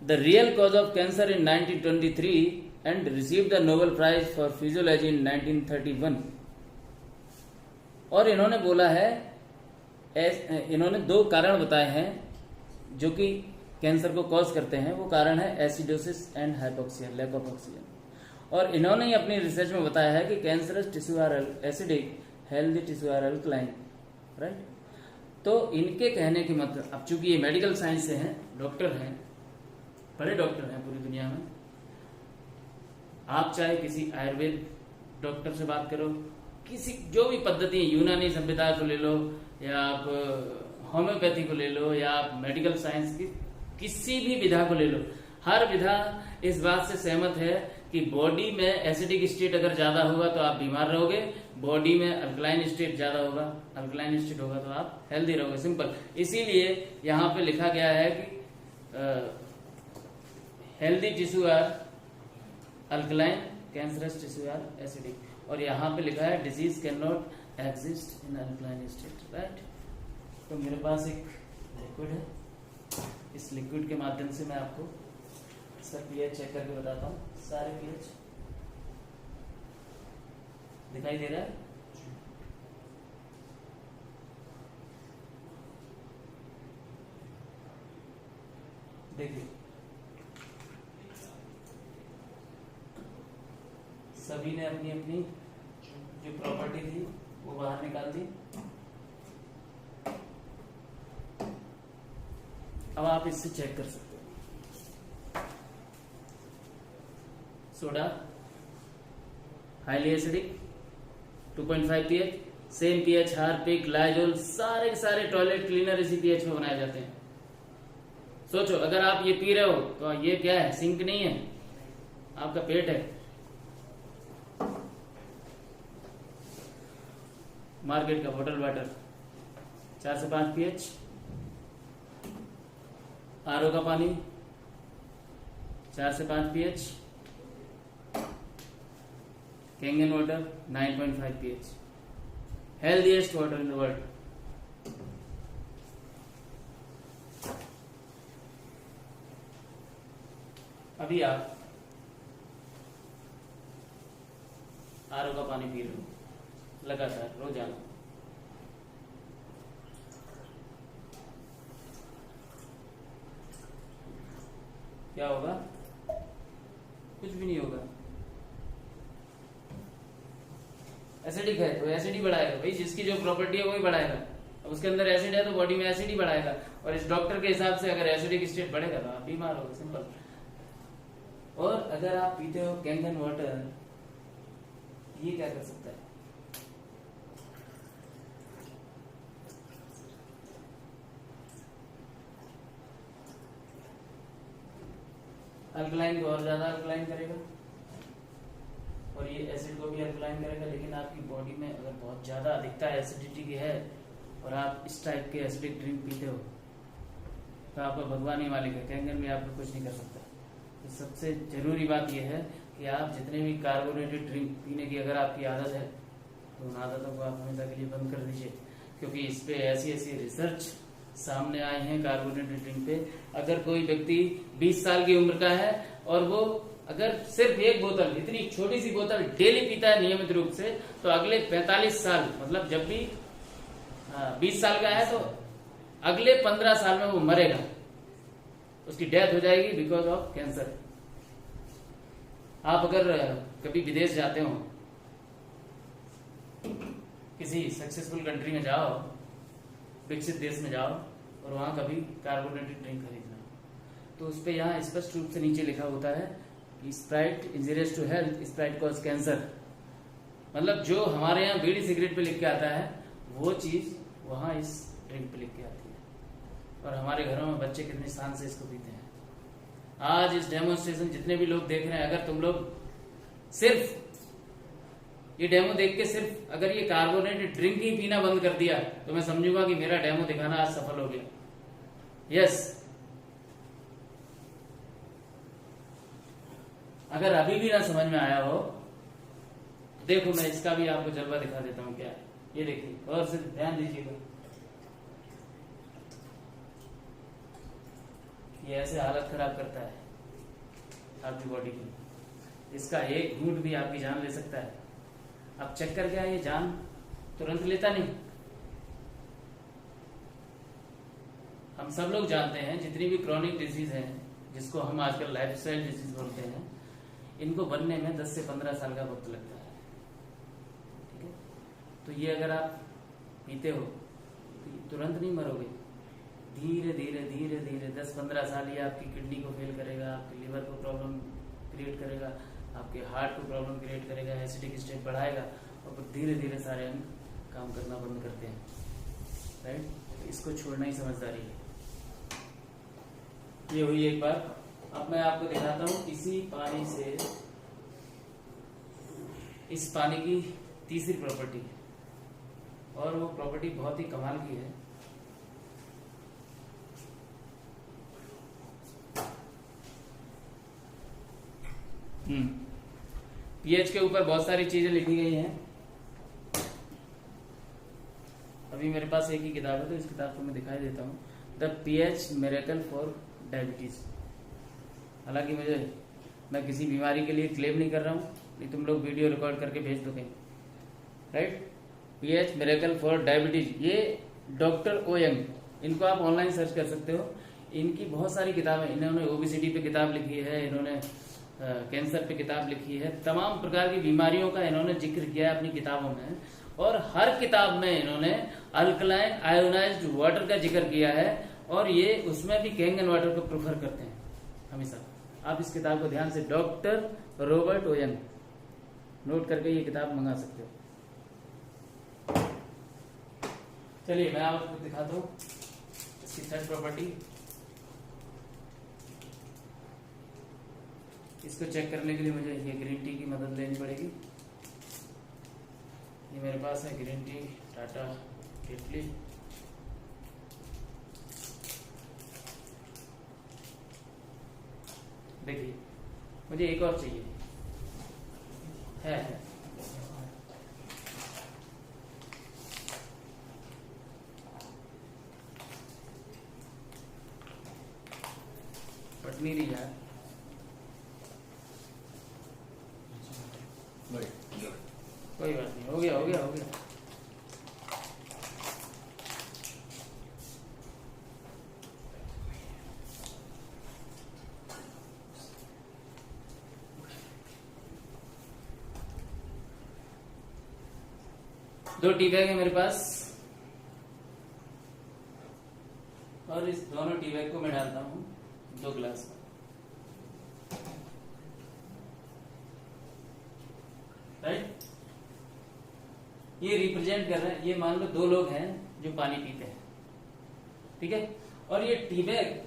the real cause of cancer in 1923 and receive the Nobel prize for physiology in 1931। और इन्होंने बोला है, इन्होंने 2 कारण बताए हैं जो कि कैंसर को कॉज करते हैं। वो कारण है acidosis and hypoxia, lack of oxygen. और इन्होंने ही अपनी रिसर्च में बताया है कि cancerous tissue are acidic, healthy tissue are alkaline, right. तो इनके कहने की मतलब, अब चूंकि ये मेडिकल साइंस से हैं, डॉक्टर हैं, बड़े डॉक्टर हैं पूरी दुनिया में। आप चाहे किसी आयुर्वेद डॉक्टर से बात करो, किसी जो भी पद्धति है, यूनानी सभ्यता को ले लो या आप होम्योपैथी को ले लो या आप मेडिकल साइंस की किसी भी विधा को ले लो, हर विधा इस बात से सहमत है कि बॉडी में एसिडिक स्टेट अगर ज्यादा होगा तो आप बीमार रहोगे, बॉडी में अल्कलाइन स्टेट ज्यादा होगा, अल्कलाइन स्टेट होगा तो आप हेल्दी रहोगे, सिंपल। इसीलिए यहाँ पे लिखा गया है कि healthy tissue are alkaline, cancerous tissue are acidic. और यहाँ पे लिखा है disease can not exist in alkaline state, right. तो मेरे पास एक लिक्विड है, इस लिक्विड के माध्यम से मैं आपको इसका पीएच चेक करके बताता हूँ। सारे पीएच दिखाई दे रहा है? देखिए, सभी ने अपनी अपनी जो प्रॉपर्टी थी वो बाहर निकाल दी। अब आप इससे चेक कर सकते हो। Soda highly acidic 2.5 pH, same pH Harpic, Lizol, सारे के सारे टॉयलेट क्लीनर इसी pH में बनाए जाते हैं। सोचो, अगर आप ये पी रहे हो तो ये क्या है? सिंक नहीं है, आपका पेट है। मार्केट का बॉटल वाटर 4 से 5 pH, आरओ का पानी 4 से 5 pH, Kangen water 9.5 pH, healthiest water in the world. अभी आप आरओ का पानी पी रहे हो लगातार, रोजाना, क्या होगा? कुछ भी नहीं होगा। एसिडिक है तो एसिड ही बढ़ाएगा भाई, जिसकी जो प्रॉपर्टी है वही बढ़ाएगा। अब उसके अंदर एसिड है तो बॉडी में एसिड ही बढ़ाएगा। और इस डॉक्टर के हिसाब से अगर एसिडिक स्टेट बढ़ेगा तो आप बीमार होगे, सिंपल। और अगर आप पीते हो कैंगन वाटर, ये क्या कर सकता है? अल्कलाइन को और ज्यादा अल्कलाइन करेगा और ये एसिड को भी अल्कलाइन करेगा। लेकिन आपकी बॉडी में अगर बहुत ज्यादा अधिकता एसिडिटी की है और आप इस टाइप के एसिडिक ड्रिंक पीते हो तो आपका भगवान ही मालिक है, कैंगन भी आपको कुछ नहीं कर सकता। तो सबसे जरूरी बात यह है कि आप जितने भी कार्बोनेटेड ड्रिंक पीने की अगर आपकी आदत है तो उन आदतों को आप हमेशा के लिए बंद कर दीजिए, क्योंकि इस पे ऐसी ऐसी रिसर्च सामने आए हैं कार्बोनेटेड ड्रिंक पे। अगर कोई व्यक्ति 20 साल की उम्र का है और वो अगर सिर्फ एक बोतल, इतनी छोटी सी बोतल डेली पीता है नियमित रूप से, तो अगले 45 साल, मतलब जब भी 20 साल का है तो अगले 15 साल में वो मरेगा, उसकी डेथ हो जाएगी बिकॉज ऑफ कैंसर। आप अगर कभी विदेश जाते हो, किसी सक्सेसफुल कंट्री में जाओ, विकसित देश में जाओ और वहां कभी कार्बोनेटेड ड्रिंक खरीदना, तो उस पर यहाँ स्पष्ट रूप से नीचे लिखा होता है कि Sprite injurious to health, Sprite cause cancer. मतलब जो हमारे यहाँ बीड़ी सिगरेट पे लिख के आता है वो चीज वहां इस ड्रिंक पे लिख के आती है, और हमारे घरों में बच्चे कितने शान से इसको पीते हैं। आज इस डेमोन्स्ट्रेशन जितने भी लोग देख रहे हैं, अगर तुम लोग सिर्फ ये डेमो देख के सिर्फ अगर ये कार्बोनेटेड ड्रिंक ही पीना बंद कर दिया तो मैं समझूंगा कि मेरा डेमो दिखाना आज सफल हो गया। यस, अगर अभी भी ना समझ में आया हो तो देखो मैं इसका भी आपको जलवा दिखा देता हूं क्या है। ये देखिए और से ध्यान दीजिएगा, ये ऐसे हालत खराब करता है आपकी बॉडी की। इसका एक घूंट भी आपकी जान ले सकता है। अब चेक करके आइए, जान तुरंत लेता नहीं। हम सब लोग जानते हैं जितनी भी क्रॉनिक डिजीज है, जिसको हम आजकल लाइफस्टाइल डिजीज बोलते हैं, इनको बनने में 10 से 15 साल का वक्त लगता है। ठीक है, तो ये अगर आप पीते हो तो तुरंत नहीं मरोगे, धीरे धीरे धीरे धीरे 10-15 साल ये आपकी किडनी को फेल करेगा, आपके लिवर को प्रॉब्लम क्रिएट करेगा, आपके हार्ट को प्रॉब्लम क्रिएट करेगा, एसिडिक स्टेट बढ़ाएगा, और फिर धीरे धीरे सारे अंग काम करना बंद करते हैं। राइट, तो इसको छोड़ना ही समझदारी है। ये हुई एक बार। अब मैं आपको दिखाता हूं इसी पानी से इस पानी की तीसरी प्रॉपर्टी, और वो प्रॉपर्टी बहुत ही कमाल की है। पीएच के ऊपर बहुत सारी चीजें लिखी गई हैं। अभी मेरे पास एक ही किताब है तो इस किताब को मैं दिखाई देता हूँ, the pH miracle for diabetes. हालांकि मैं किसी बीमारी के लिए क्लेम नहीं कर रहा हूँ, नहीं तुम लोग वीडियो रिकॉर्ड करके भेज दो कहीं। Right, pH miracle for diabetes, ये डॉक्टर ओ यंग, इनको आप ऑनलाइन सर्च कर सकते हो। इनकी बहुत सारी किताबें, इन्होंने ओबेसिटी पे किताब लिखी है, इन्होंने कैंसर पे किताब लिखी है, तमाम प्रकार की बीमारियों का इन्होंने जिक्र किया है अपनी किताबों में, और हर किताब में इन्होंने अल्कलाइन आयोनाइज्ड वाटर का जिक्र किया है, और ये उसमें भी कैंगन वाटर को प्रेफर करते हैं हमेशा। आप इस किताब को ध्यान से, डॉक्टर रॉबर्ट ओयन, नोट करके ये किताब मंगा सकते हो। चलिए मैं आपको दिखाता हूँ इसकी थर्ड प्रॉपर्टी। इसको चेक करने के लिए मुझे ये ग्रीन टी की मदद लेनी पड़ेगी। ये मेरे पास है ग्रीन टी टाटा केटली। देखिए मुझे एक और चाहिए है। बट नहीं रही यार, कोई बात नहीं, हो गया हो गया हो गया। दो टी बैग है मेरे पास, और इस दोनों टी बैग को मैं डालता हूं 2 गिलास। राइट, ये रिप्रेजेंट कर रहे हैं, ये मान लो 2 लोग हैं जो पानी पीते हैं, ठीक है, और ये टी बैग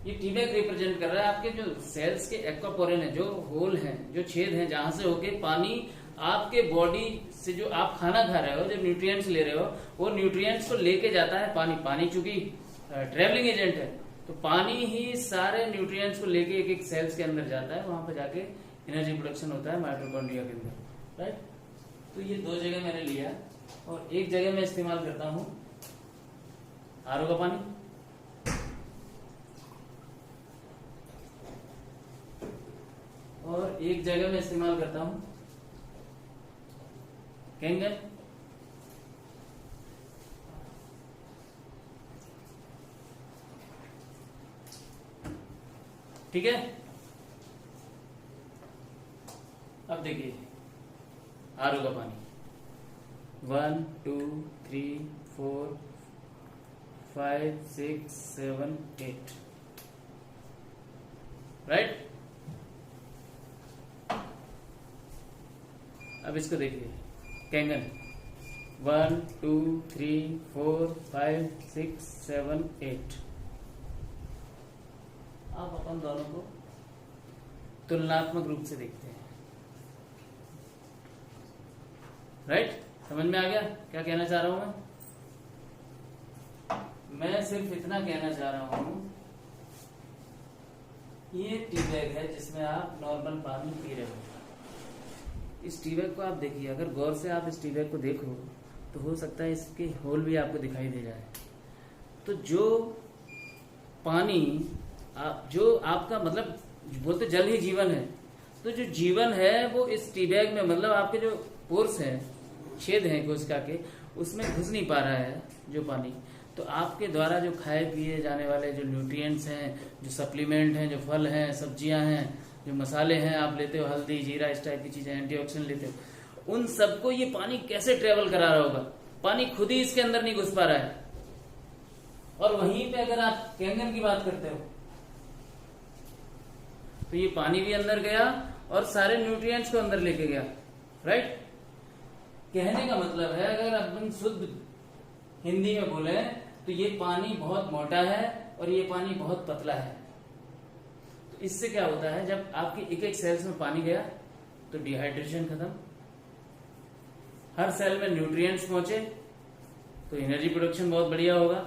रिप्रेजेंट कर रहा है आपके जो सेल्स के एक्वापोरेन है, जो होल हैं, जो छेद हैं, जहां से होके पानी आपके बॉडी से, जो आप खाना खा रहे हो, जो न्यूट्रिएंट्स ले रहे हो, वो न्यूट्रिएंट्स को लेके जाता है पानी चूंकि ट्रेवलिंग एजेंट है, तो पानी ही सारे न्यूट्रिएंट्स को लेके एक सेल्स के अंदर जाता है, वहां पर जाके एनर्जी प्रोडक्शन होता है माइटोकॉन्ड्रिया के अंदर। राइट, तो ये 2 जगह मैंने लिया, और एक जगह मैं इस्तेमाल करता हूं आरओ का पानी, और एक जगह मैं इस्तेमाल करता हूं कैंगन, ठीक है। अब देखिए आरओ का पानी 1 2 3 4 5 6 7 8 राइट। अब इसको देखिए कैंगन 1 2 3 4 5 6 7 8। आप अपन दोनों को तुलनात्मक रूप से देखते हैं, राइट। समझ में आ गया क्या कहना चाह रहा हूं मैं सिर्फ इतना कहना चाह रहा हूं, ये टी बैग है जिसमें आप नॉर्मल पानी पी रहे हो। इस टी बैग को आप देखिए, अगर गौर से आप इस टी बैग को देखो तो हो सकता है इसके होल भी आपको दिखाई दे जाए। तो जो पानी जो आपका मतलब बोलते जल ही जीवन है, तो जो जीवन है वो इस टी बैग में, मतलब आपके जो पोर्स हैं, छेद हैं कोशिका के, उसमें घुस नहीं पा रहा है जो पानी। तो आपके द्वारा जो खाए पिए जाने वाले जो न्यूट्रिएंट्स हैं, जो सप्लीमेंट हैं, जो फल हैं, सब्जियां हैं, जो मसाले हैं आप लेते हो, हल्दी जीरा इस टाइप की चीजें, एंटीऑक्सीडेंट लेते हो, उन सबको ये पानी कैसे ट्रेवल करा रहा होगा। पानी खुद ही इसके अंदर नहीं घुस पा रहा है। और वहीं पे अगर आप कैंगन की बात करते हो तो ये पानी भी अंदर गया और सारे न्यूट्रिएंट्स को अंदर लेके गया, राइट। कहने का मतलब है अगर अपन शुद्ध हिंदी में बोले तो ये पानी बहुत मोटा है और ये पानी बहुत पतला है। तो इससे क्या होता है, जब आपकी एक एक सेल्स में पानी गया तो डिहाइड्रेशन खत्म, हर सेल में न्यूट्रिएंट्स पहुंचे तो एनर्जी प्रोडक्शन बहुत बढ़िया होगा।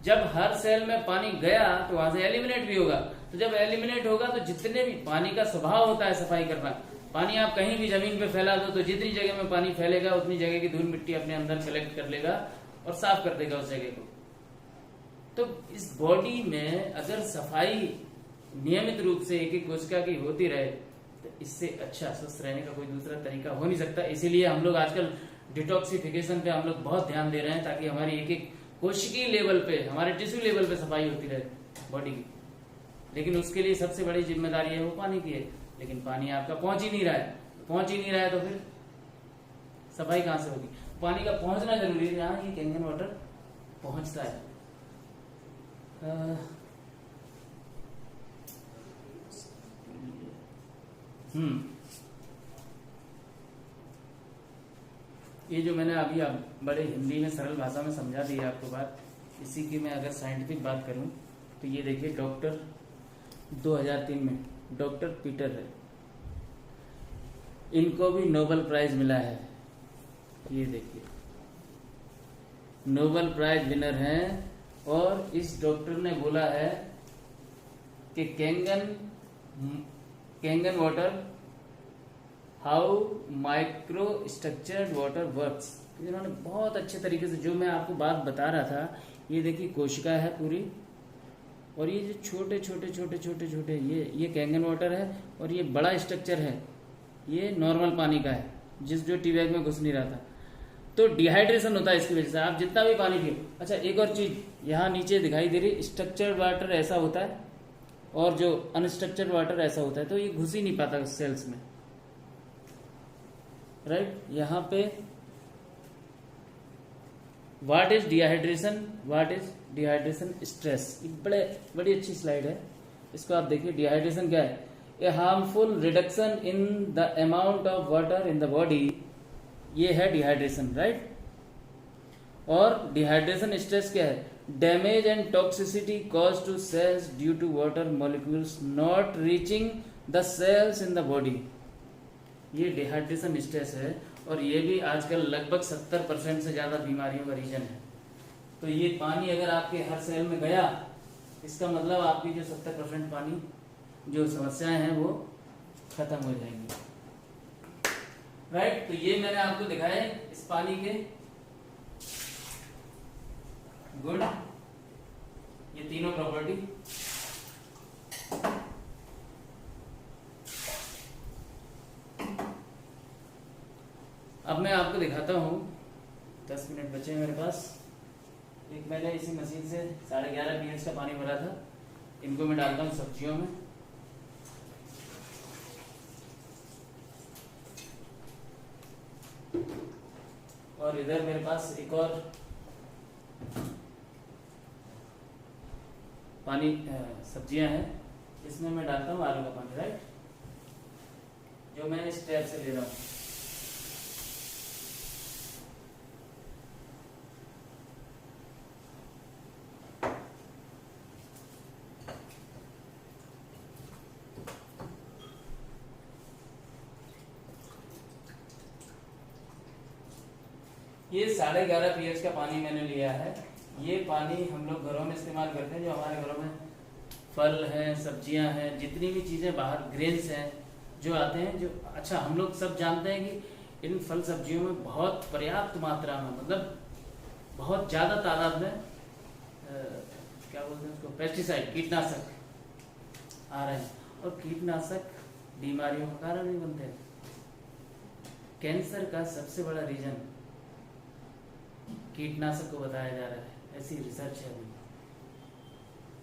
जब हर सेल में पानी गया तो वहां से एलिमिनेट भी होगा। तो जब एलिमिनेट होगा तो जितने भी पानी का स्वभाव होता है सफाई करना, पानी आप कहीं भी जमीन पे फैला दो तो जितनी जगह में पानी फैलेगा उतनी जगह की धूल मिट्टी अपने अंदर कलेक्ट कर लेगा और साफ कर देगा उस जगह को। तो इस बॉडी में अगर सफाई नियमित रूप से एक एक कोशिका की होती रहे तो इससे अच्छा स्वस्थ रहने का कोई दूसरा तरीका हो नहीं सकता। इसीलिए हम लोग आजकल डिटॉक्सिफिकेशन पे हम लोग बहुत ध्यान दे रहे हैं, ताकि हमारी एक एक कोशिकीय लेवल पे, हमारे टिश्यू लेवल पे सफाई होती रहे बॉडी की। लेकिन उसके लिए सबसे बड़ी जिम्मेदारी है वो पानी की है, लेकिन पानी आपका पहुंच ही नहीं रहा है। पहुंच ही नहीं रहा है तो फिर सफाई कहां से होगी। पानी का पहुंचना जरूरी है, जहां ये कैंगन वाटर पहुंचता है। ये जो मैंने अभी बड़े हिंदी में सरल भाषा में समझा दी है आपको बात, इसी की मैं अगर साइंटिफिक बात करूं तो ये देखिए डॉक्टर 2003 में डॉक्टर पीटर है, इनको भी नोबेल प्राइज मिला है। ये देखिए नोबेल प्राइज विनर हैं, और इस डॉक्टर ने बोला है कि Kangen water how micro structured water works. इन्होंने बहुत अच्छे तरीके से जो मैं आपको बात बता रहा था, ये देखिए कोशिका है पूरी, और ये जो छोटे छोटे छोटे छोटे छोटे ये कैंगन वाटर है, और ये बड़ा स्ट्रक्चर है ये नॉर्मल पानी का है जिस जो टी बैग में घुस नहीं रहा था। तो डिहाइड्रेशन होता है इसकी वजह से, आप जितना भी पानी पियो। अच्छा एक और चीज यहाँ नीचे दिखाई दे रही, स्ट्रक्चर्ड वाटर ऐसा होता है और जो अनस्ट्रक्चर्ड वाटर ऐसा होता है, तो ये घुस ही नहीं पाता सेल्स में, राइट। यहाँ पे what is dehydration, what is dehydration stress, बड़ी अच्छी स्लाइड है, इसको आप देखिए। डिहाइड्रेशन क्या है, a harmful reduction in the amount of water in the body, ये है डिहाइड्रेशन, राइट। और डिहाइड्रेशन स्ट्रेस क्या है, damage and toxicity cause to cells due to water molecules not reaching the cells in the body, ये डिहाइड्रेशन स्ट्रेस है। और ये भी आजकल लगभग 70% से ज्यादा बीमारियों का रीजन है। तो ये पानी अगर आपके हर सेल में गया, इसका मतलब आपकी जो 70% पानी जो समस्याएं हैं वो खत्म हो जाएंगी, राइट। तो ये मैंने आपको दिखाया इस पानी के गुण, ये तीनों प्रॉपर्टी। अब मैं आपको दिखाता हूं, 10 मिनट बचे मेरे पास। एक मैंने इसी मशीन से 11.5 pH का पानी भरा था, इनको मैं डालता हूँ सब्जियों में। और इधर मेरे पास एक और पानी सब्जियां हैं, इसमें मैं डालता हूँ आलू का पानी, राइट, जो मैं इस टैप से ले रहा हूँ। ये 11.5 pH का पानी मैंने लिया है। ये पानी हम लोग घरों में इस्तेमाल करते हैं, जो हमारे घरों में फल हैं, सब्जियां हैं, जितनी भी चीज़ें बाहर ग्रेन्स हैं जो आते हैं, जो अच्छा हम लोग सब जानते हैं कि इन फल सब्जियों में बहुत पर्याप्त मात्रा में, मतलब बहुत ज़्यादा तादाद में क्या बोलते हैं उसको, पेस्टिसाइड, कीटनाशक आ रहे हैं। और कीटनाशक बीमारियों का कारण भी बनते हैं। कैंसर का सबसे बड़ा रीजन कीटनाशक को बताया जा रहा है, ऐसी रिसर्च है अभी।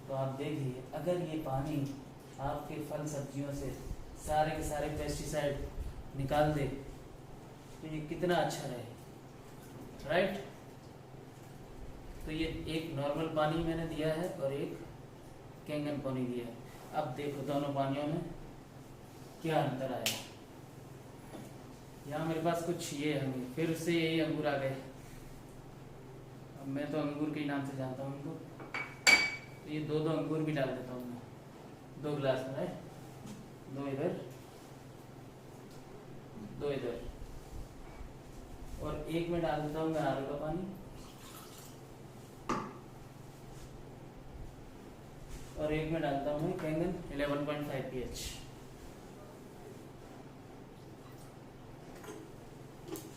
तो आप देखिए, अगर ये पानी आपके फल सब्जियों से सारे के सारे पेस्टिसाइड निकाल दे तो ये कितना अच्छा रहे, राइट। तो ये एक नॉर्मल पानी मैंने दिया है और एक कैंगन पानी दिया है। अब देखो दोनों पानियों में क्या अंतर आया। यहाँ मेरे पास कुछ ये होंगे, फिर से यही अंगूर आ गए। अब मैं तो अंगूर के नाम से जानता हूँ उनको, तो ये दो अंगूर भी डाल देता हूँ मैं 2 गिलास में, है 2 इधर 2 इधर, और एक में डाल देता हूँ मैं आलू का पानी, और एक में डालता हूँ मैं कैंगन 11.5 pH।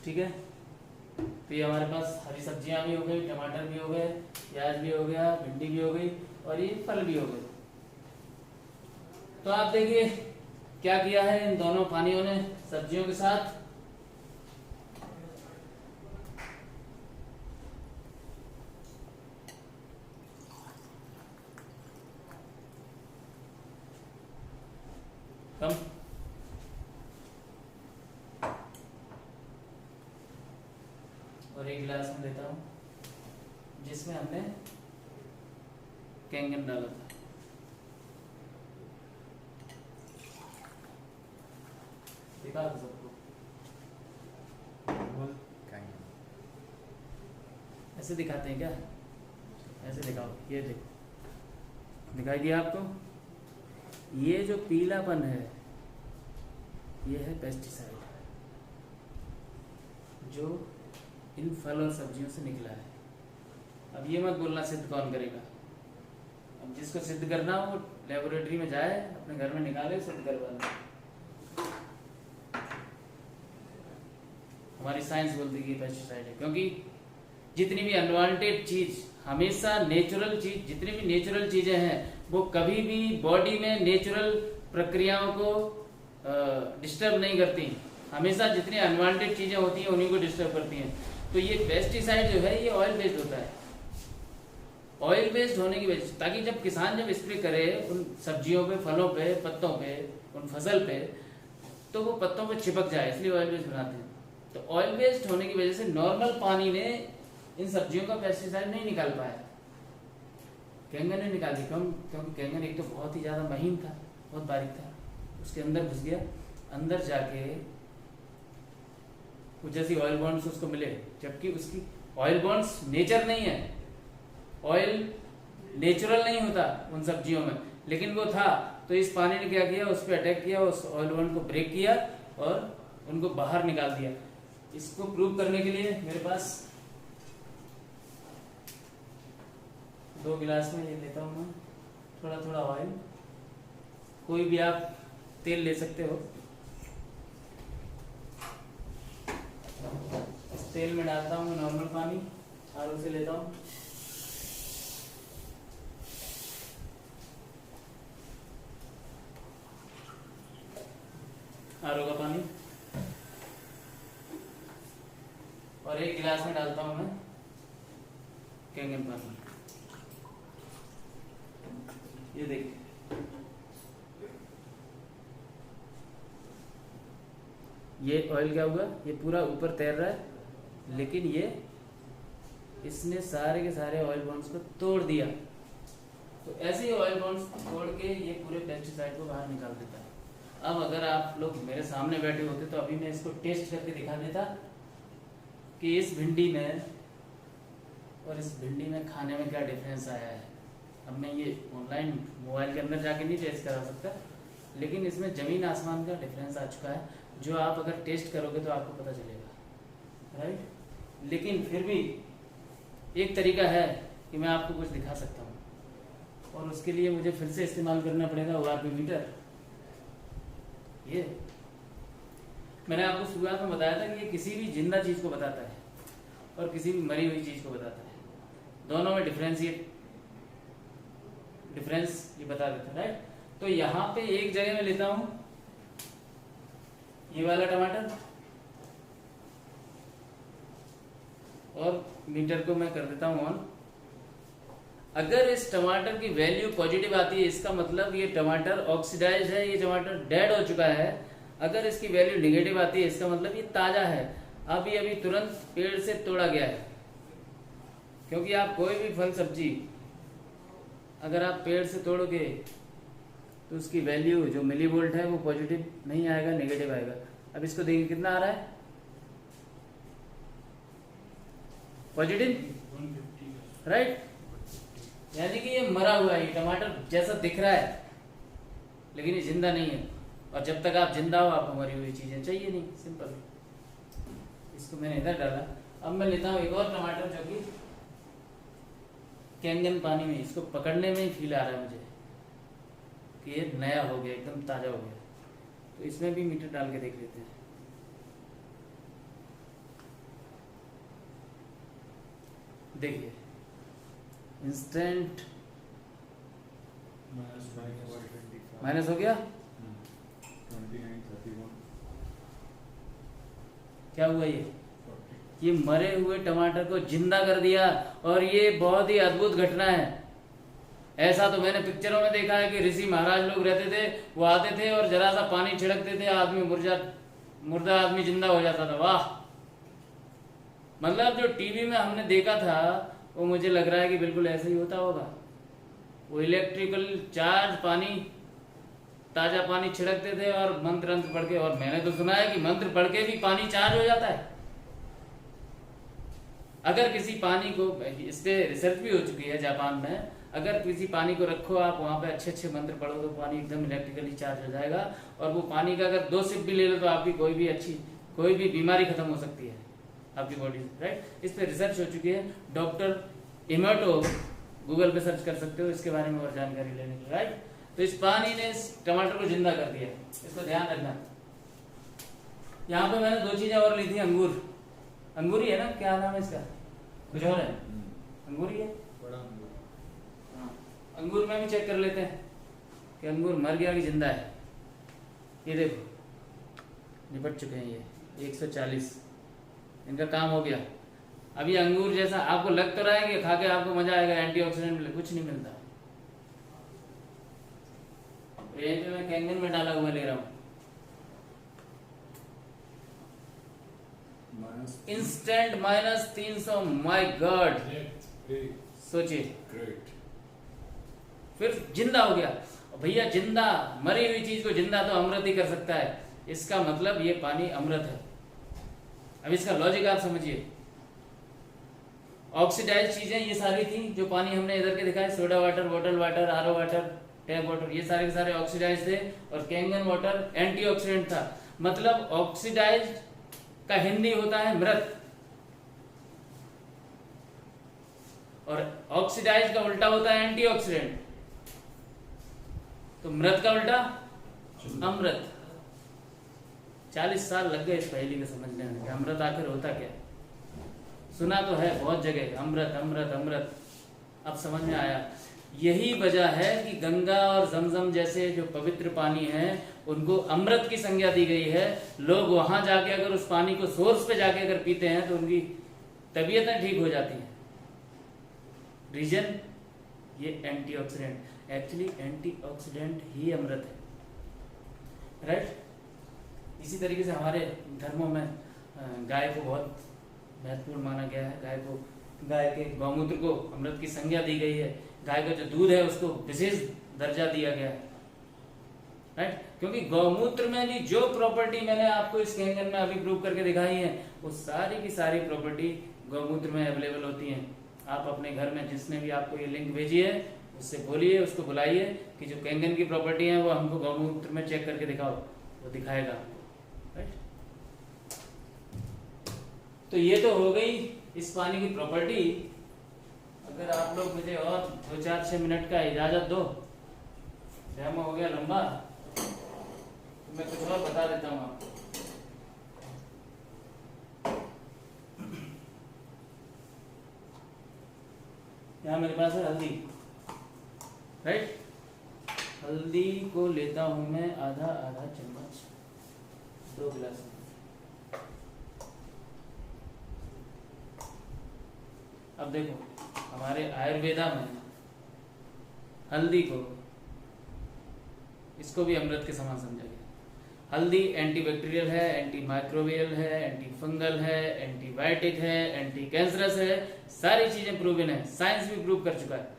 ठीक है, तो ये हमारे पास हरी सब्जियां भी हो गई, टमाटर भी हो गए, प्याज भी हो गया, भिंडी भी हो गई, और ये फल भी हो गए। तो आप देखिए क्या किया है इन दोनों पानियों ने सब्जियों के साथ। कम और एक गिलास में लेता हूं जिसमें हमने कैंगन डाला था। दिखा दो सबको, ऐसे दिखाते हैं क्या? ऐसे दिखाओ, ये देखो, दिखाई दिया आपको? ये जो पीलापन है ये है पेस्टिसाइड जो इन फल और सब्जियों से निकला है। अब ये मत बोलना सिद्ध कौन करेगा। अब जिसको सिद्ध करना हो वो लेबोरेटरी में जाए, अपने घर में निकाले, सिद्ध करवा ले। हमारी साइंस बोलती है कि पेस्टिसाइड है, क्योंकि जितनी भी अनवांटेड चीज, हमेशा नेचुरल चीज, जितनी भी नेचुरल चीजें हैं वो कभी भी बॉडी में नेचुरल प्रक्रियाओं को डिस्टर्ब नहीं करती। हमेशा जितनी अनवांटेड चीजें होती हैं उन्हीं को डिस्टर्ब करती हैं। तो ये पेस्टिसाइड जो है ये ऑयल बेस्ड होता है। ऑयल बेस्ड होने की वजह से, ताकि जब किसान जब स्प्रे करे उन सब्जियों पे, फलों पे, पत्तों पे, उन फसल पे, तो वो पत्तों पे चिपक जाए, इसलिए ऑयल बेस्ड बनाते हैं। तो ऑयल बेस्ड होने की वजह से नॉर्मल पानी ने इन सब्जियों का पेस्टिसाइड नहीं निकाल पाया, कैंगन ने निकाल दी। क्योंकि कैंगन एक तो बहुत ही ज्यादा महीन था, बहुत बारीक था, उसके अंदर घुस गया, अंदर जाके कुछ जैसी ऑयल बॉन्ड्स उसको मिले, जबकि उसकी ऑयल बॉन्ड्स नेचर नहीं है, ऑयल नेचुरल नहीं होता उन सब्जियों में, लेकिन वो था। तो इस पानी ने क्या किया, उस पर अटैक किया, उस ऑयल बॉन्ड को ब्रेक किया और उनको बाहर निकाल दिया। इसको प्रूव करने के लिए मेरे पास 2 गिलास में ये लेता हूँ मैं, थोड़ा थोड़ा ऑयल, कोई भी आप तेल ले सकते हो। इस तेल में डालता हूँ मैं नॉर्मल पानी, आलू से लेता हूँ, आलू का पानी, और 1 गिलास में डालता हूँ मैं कैंगन पानी। ये देखिए, ये ऑयल क्या हुआ, ये पूरा ऊपर तैर रहा है, लेकिन ये इसने सारे के सारे ऑयल बॉन्ड्स को तोड़ दिया। तो ऐसे ही ऑयल बॉन्ड्स तोड़ के ये पूरे पेस्टिसाइड को बाहर निकाल देता है। अब अगर आप लोग मेरे सामने बैठे होते तो अभी मैं इसको टेस्ट करके दिखा देता कि इस भिंडी में और इस भिंडी में खाने में क्या डिफरेंस आया है। अब मैं ये ऑनलाइन मोबाइल के अंदर जाके नहीं टेस्ट करा सकता, लेकिन इसमें जमीन आसमान का डिफरेंस आ चुका है, जो आप अगर टेस्ट करोगे तो आपको पता चलेगा, राइट। लेकिन फिर भी एक तरीका है कि मैं आपको कुछ दिखा सकता हूँ, और उसके लिए मुझे फिर से इस्तेमाल करना पड़ेगा ORP मीटर। ये मैंने आपको शुरुआत में बताया था कि ये किसी भी जिंदा चीज को बताता है और किसी भी मरी हुई चीज को बताता है, दोनों में डिफरेंस ये बता देता है, राइट। तो यहाँ पे एक जगह में लेता हूं ये वाला टमाटर, और मीटर को मैं कर देता हूं ऑन। अगर इस टमाटर की वैल्यू पॉजिटिव आती है, इसका मतलब ये टमाटर ऑक्सीडाइज है, ये टमाटर डेड हो चुका है। अगर इसकी वैल्यू नेगेटिव आती है, इसका मतलब ये ताजा है, अभी अभी तुरंत पेड़ से तोड़ा गया है। क्योंकि आप कोई भी फल सब्जी अगर आप पेड़ से तोड़ोगे तो उसकी वैल्यू जो मिलीवोल्ट है वो पॉजिटिव नहीं आएगा, नेगेटिव आएगा। अब इसको देखिए कितना आ रहा है, पॉजिटिव, राइट। यानी कि ये मरा हुआ है, ये टमाटर जैसा दिख रहा है, लेकिन ये जिंदा नहीं है। और जब तक आप जिंदा हो, आपको मरी हुई चीजें चाहिए नहीं, सिंपल। इसको मैंने इधर डाला। अब मैं लेता हूँ एक और टमाटर, जो कि कैंगन पानी में, इसको पकड़ने में ही फील आ रहा है मुझे कि ये नया हो गया, एकदम ताजा हो गया। तो इसमें भी मीटर डाल के देख लेते हैं। देखिए इंस्टेंट माइनस हो गया, क्या हुआ, ये मरे हुए टमाटर को जिंदा कर दिया। और ये बहुत ही अद्भुत घटना है। ऐसा तो मैंने पिक्चरों में देखा है कि ऋषि महाराज लोग रहते थे, वो आते थे और जरा सा पानी छिड़कते थे, आदमी मुर्दा आदमी जिंदा हो जाता था। वाह, मतलब जो टीवी में हमने देखा था वो मुझे लग रहा है कि बिल्कुल ऐसे ही होता होगा। वो इलेक्ट्रिकल चार्ज पानी, ताजा पानी छिड़कते थे और मंत्र पढ़ के, और मैंने तो सुना है कि मंत्र पढ़ के भी पानी चार्ज हो जाता है। अगर किसी पानी को, इस पे रिसर्च भी हो चुकी है जापान में, अगर किसी पानी को रखो आप वहां पे, अच्छे मंत्र पढ़ो, तो पानी एकदम इलेक्ट्रिकली चार्ज हो जाएगा। और वो पानी का अगर 2 सिप भी ले लो तो आपकी कोई भी बीमारी खत्म हो सकती है आपकी बॉडी से, राइट। इस पे रिसर्च हो चुकी है। डॉक्टर इमोटो, गूगल पे सर्च कर सकते हो इसके बारे में और जानकारी लेने के लिए, राइट। तो इस पानी ने इस टमाटर को जिंदा कर दिया, इसको ध्यान रखना। यहाँ पे मैंने 2 चीजें और ली थी। अंगूर ही है ना, क्या नाम है इसका, कुछ और है, अंगूर ही है, बड़ा अंगूर। हाँ, अंगूर में भी चेक कर लेते हैं कि अंगूर मर गया कि जिंदा है। ये देखो निपट चुके हैं, ये 140, इनका काम हो गया। अभी अंगूर जैसा आपको लग तो रहा है कि खा के आपको मजा आएगा, एंटीऑक्सीडेंट मिले, कुछ नहीं मिलता। यहीं पे मैं कैंगन में डाला हुआ ले रहा हूँ। इंस्टेंट -300, माय गॉड, सोचिए, फिर जिंदा हो गया। भैया जिंदा, मरी हुई चीज को जिंदा तो अमृत ही कर सकता है, इसका मतलब ये पानी अमृत है। अब इसका लॉजिक आप समझिए। ऑक्सीडाइज चीजें ये सारी थी जो पानी हमने इधर के दिखाए, soda water, bottle water, RO water, tap water, ये सारे के सारे ऑक्सीडाइज थे। और कैंगन वाटर एंटीऑक्सीडेंट था। मतलब ऑक्सीडाइज का हिंदी होता है मृत, और ऑक्सीडाइज का उल्टा होता है एंटीऑक्सीडेंट। तो मृत का उल्टा अमृत। 40 साल लग गए इस पहेली को समझने में कि अमृत आखिर होता क्या। सुना तो है बहुत जगह, अमृत अमृत अमृत, अब समझ में आया। यही वजह है कि गंगा और जमजम जैसे जो पवित्र पानी है उनको अमृत की संज्ञा दी गई है। लोग वहां जाके अगर उस पानी को सोर्स पे जाके अगर पीते हैं तो उनकी तबीयतें ठीक हो जाती हैं। रीजन ये एंटीऑक्सीडेंट, एक्चुअली एंटीऑक्सीडेंट ही अमृत है, राइट। इसी तरीके से हमारे धर्मों में गाय को बहुत महत्वपूर्ण माना गया है। गाय के गौमूत्र को अमृत की संज्ञा दी गई है। गाय का जो दूध है उसको विशेष दर्जा दिया गया है, राइट। क्योंकि गौमूत्र में भी जो प्रॉपर्टी मैंने आपको इस कैंगन में अभी प्रूव करके दिखाई है, वो सारी की सारी प्रॉपर्टी गौमूत्र में अवेलेबल होती हैं। आप अपने घर में जिसने भी आपको ये लिंक भेजी है उससे बोलिए, उसको बुलाइए कि जो कैंगन की प्रॉपर्टी है वो हमको गौमूत्र में चेक करके दिखाओ, वो दिखाएगा आपको, राइट। तो ये तो हो गई इस पानी की प्रॉपर्टी। अगर आप लोग मुझे और 2-4-6 मिनट का इजाजत दो, डेमो हो गया लंबा, तो मैं कुछ और बता देता हूँ आपको। यहाँ मेरे पास है हल्दी, राइट। हल्दी को लेता हूं मैं आधा चम्मच, 2 गिलास। अब देखो हमारे आयुर्वेदा में हल्दी को, इसको भी अमृत के समान समझा गया। हल्दी एंटीबैक्टीरियल है, एंटी माइक्रोबियल है, एंटी फंगल है, एंटीबायोटिक है, एंटी कैंसरस है, सारी चीजें प्रूवन है, साइंस भी प्रूव कर चुका है।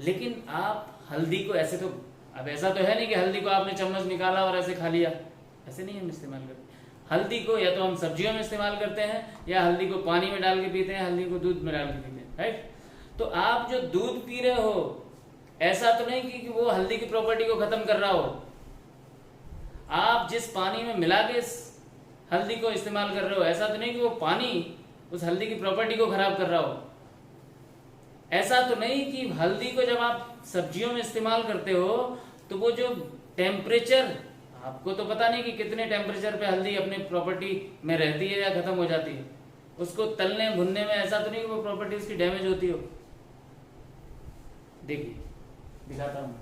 लेकिन आप हल्दी को ऐसे तो, अब ऐसा तो है नहीं कि हल्दी को आपने चम्मच निकाला और ऐसे खा लिया, ऐसे नहीं हम इस्तेमाल करते। हल्दी को या तो हम सब्जियों में इस्तेमाल करते हैं, या हल्दी को पानी में डाल के पीते हैं, हल्दी को दूध में डाल के पीते हैं, राइट। तो आप जो दूध पी रहे हो, ऐसा तो नहीं कि वो हल्दी की प्रॉपर्टी को खत्म कर रहा हो। आप जिस पानी में मिला के हल्दी को इस्तेमाल कर रहे हो, ऐसा तो नहीं कि वो पानी उस हल्दी की प्रॉपर्टी को खराब कर रहा हो। ऐसा तो नहीं कि हल्दी को जब आप सब्जियों में इस्तेमाल करते हो तो वो जो टेम्परेचर, आपको तो पता नहीं कि कितने टेम्परेचर पे हल्दी अपने प्रॉपर्टी में रहती है या खत्म हो जाती है। उसको तलने भुनने में ऐसा तो नहीं कि वो प्रॉपर्टी उसकी डैमेज होती हो। देखिए दिखाता हूं,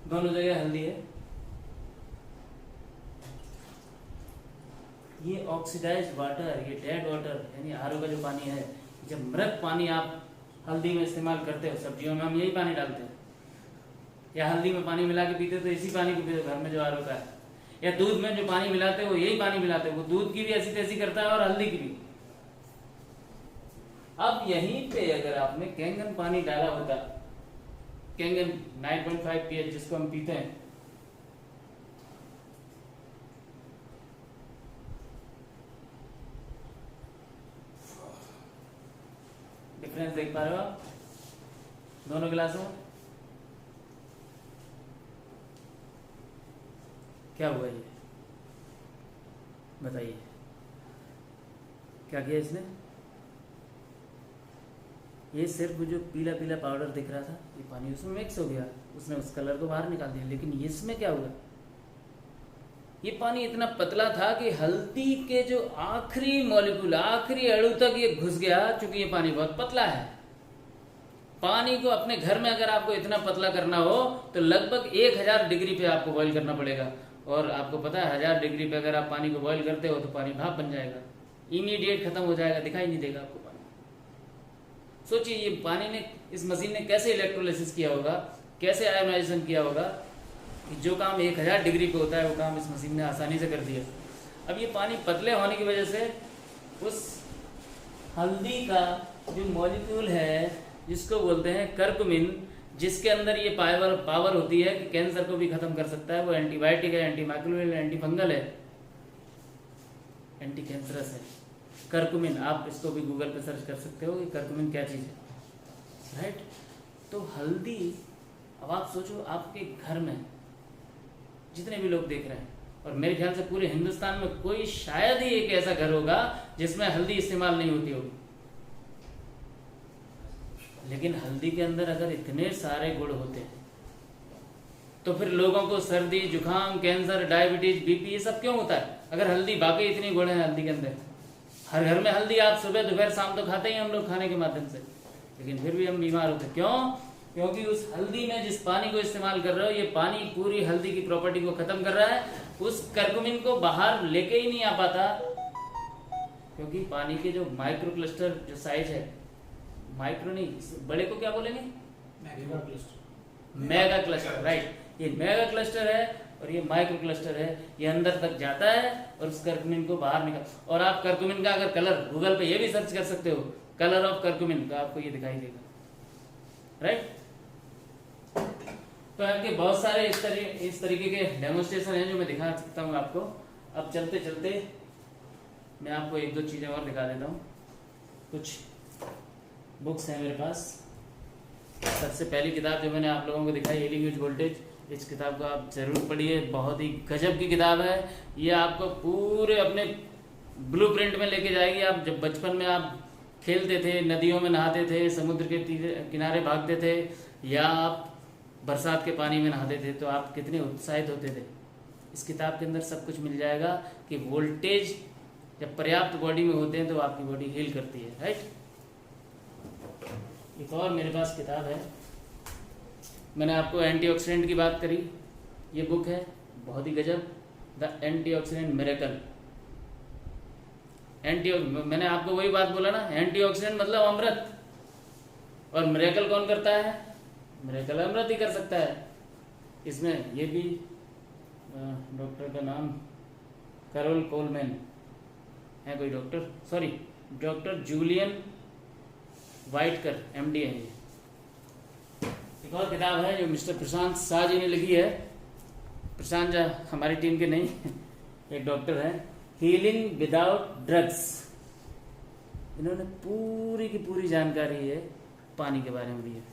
दोनों जगह हल्दी है। ये ऑक्सीडाइज्ड वाटर, ये डेड वाटर यानी आरओ का जो पानी है, जब मृत पानी आप हल्दी में इस्तेमाल करते हो, सब्जियों में हम यही पानी डालते हैं, या हल्दी में पानी मिला के पीते तो इसी पानी को पीते, घर में जो आरओ का है, या दूध में जो पानी मिलाते हो यही पानी मिलाते हो। वो दूध की भी ऐसी तैसी करता है और हल्दी की भी। अब यहीं पे अगर आपने कैंगन पानी डाला होता, कैंगन 9.5 pH जिसको हम पीते हैं, डिफरेंस देख पा रहे हो आप दोनों गिलासों में? क्या हुआ ये बताइए, क्या किया इसने? ये सिर्फ जो पीला पीला पाउडर दिख रहा था, ये पानी उसमें मिक्स हो गया, उसने उस कलर को बाहर निकाल दिया। लेकिन इसमें क्या हुआ, ये पानी इतना पतला था कि हल्दी के जो आखिरी मॉलिक्यूल, आखिरी अणु तक ये घुस गया। चूंकि ये पानी बहुत पतला है, पानी को अपने घर में अगर आपको इतना पतला करना हो तो लगभग 1000 डिग्री पे आपको बॉईल करना पड़ेगा। और आपको पता है 1000 डिग्री पे अगर आप पानी को बॉईल करते हो तो पानी भाप बन जाएगा, इमीडिएट खत्म हो जाएगा, दिखाई नहीं देगा आपको पानी। सोचिए ये पानी ने, इस मशीन ने कैसे इलेक्ट्रोलिसिस किया होगा, कैसे आयोनाइजेशन किया होगा कि जो काम 1000 डिग्री पे होता है वो काम इस मशीन ने आसानी से कर दिया। अब ये पानी पतले होने की वजह से उस हल्दी का जो मॉलिक्यूल है जिसको बोलते हैं करकुमिन, जिसके अंदर ये पावर होती है कि कैंसर को भी खत्म कर सकता है, वो एंटीबायोटिक है, एंटी माइक्रोबियल, एंटी फंगल है, एंटी कैंसरस है। करकुमिन, आप इसको भी गूगल पे सर्च कर सकते हो कि करकुमिन क्या चीज है, राइट। तो हल्दी, अब आप सोचो आपके घर में जितने भी लोग देख रहे हैं, और मेरे ख्याल से पूरे हिंदुस्तान में कोई शायद ही एक ऐसा घर होगा जिसमें हल्दी इस्तेमाल नहीं होती होगी। लेकिन हल्दी के अंदर अगर इतने सारे गुण होते हैं तो फिर लोगों को सर्दी, जुकाम, कैंसर, डायबिटीज, बीपी ये सब क्यों होता है? अगर हल्दी, बाकी इतनी गुण है हल्दी के अंदर। हर घर में हल्दी आप सुबह दोपहर शाम तो खाते ही हम लोग खाने के माध्यम से, लेकिन फिर भी हम बीमार होते हैं। क्यों? क्योंकि उस हल्दी में जिस पानी को इस्तेमाल कर रहे हो, ये पानी पूरी हल्दी की प्रॉपर्टी को खत्म कर रहा है, उस करकुमिन को बाहर लेके ही नहीं आ पाता, क्योंकि पानी के जो माइक्रो क्लस्टर जो साइज है, माइक्रो नहीं, बड़े को क्या बोलेंगे? Mega cluster, right. ये मेगा क्लस्टर है और ये माइक्रो क्लस्टर है, ये अंदर तक जाता है और उस कर्कुमिन को बाहर निकाल। और आप कर्कुमिन का अगर कलर गूगल पे ये भी सर्च कर सकते हो, कलर ऑफ कर्कुमिन, तो आपको ये दिखाई देगा, राइट। तो आपके बहुत सारे इस तरीके के डेमोन्स्ट्रेशन हैं जो मैं दिखा सकता हूँ आपको। अब चलते चलते मैं आपको एक दो चीजें और दिखा देता हूँ। कुछ बुक्स हैं मेरे पास। सबसे पहली किताब जो मैंने आप लोगों को दिखाई, हीलिंग विद वोल्टेज, इस किताब को आप जरूर पढ़िए, बहुत ही गजब की किताब है। ये आपको पूरे अपने ब्लूप्रिंट में लेके जाएगी। आप जब बचपन में आप खेलते थे, नदियों में नहाते थे, समुद्र के किनारे भागते थे, या आप बरसात के पानी में नहाते थे, तो आप कितने उत्साहित होते थे। इस किताब के अंदर सब कुछ मिल जाएगा कि वोल्टेज जब पर्याप्त बॉडी में होते हैं तो आपकी बॉडी हील करती है, राइट। एक और मेरे पास किताब है, मैंने आपको एंटीऑक्सीडेंट की बात करी, ये बुक है बहुत ही गजब, द एंटीऑक्सीडेंट मिरेकल। मैंने आपको वही बात बोला ना, एंटीऑक्सीडेंट मतलब अमृत, और मिरेकल कौन करता है? मिरेकल अमृत ही कर सकता है। इसमें ये भी डॉक्टर का नाम कैरोल कोलमैन है, कोई doctor, sorry doctor Julian Whitaker, MD है ये। एक और किताब है जो मिस्टर प्रशांत शाह जी ने लिखी है। प्रशांत जी हमारी टीम के नहीं, एक डॉक्टर है, हीलिंग विदाउट ड्रग्स। इन्होंने पूरी की पूरी जानकारी है पानी के बारे में दी है।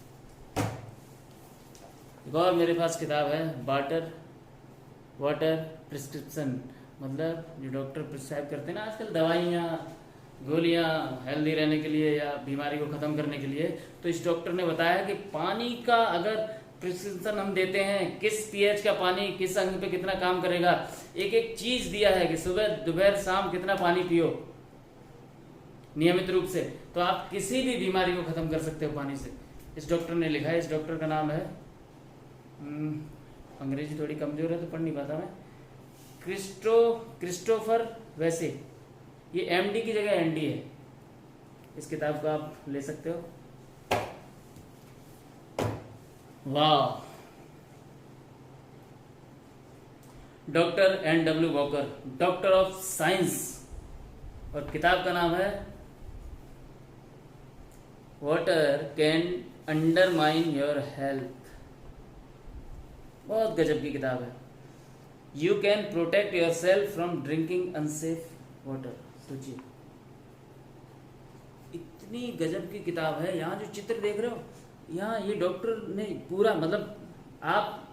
एक और मेरे पास किताब है, वाटर प्रिस्क्रिप्शन, मतलब जो डॉक्टर प्रिस्क्राइब करते हैं ना आजकल दवाइयाँ, गोलियाँ हेल्दी रहने के लिए या बीमारी को ख़त्म करने के लिए। तो इस डॉक्टर ने बताया कि पानी का अगर प्रिस्क्रिप्शन हम देते हैं, किस पीएच का पानी किस अंग पे कितना काम करेगा, एक एक चीज दिया है कि सुबह दोपहर शाम कितना पानी पियो नियमित रूप से, तो आप किसी भी बीमारी को खत्म कर सकते हो पानी से। इस डॉक्टर ने लिखा है। इस डॉक्टर का नाम है, अंग्रेजी थोड़ी कमजोर है तो पढ़ नहीं पाता मैं, क्रिस्टोफर वैसे। ये एमडी की जगह एनडी है। इस किताब को आप ले सकते हो। वाह, doctor N.W. Walker, doctor of science, और किताब का नाम है water can undermine your health. बहुत गजब की किताब है। You can protect your self from drinking unsafe water. सोचिए, इतनी गजब की किताब है। यहाँ जो चित्र देख रहे हो, यहाँ ये डॉक्टर ने पूरा, मतलब आप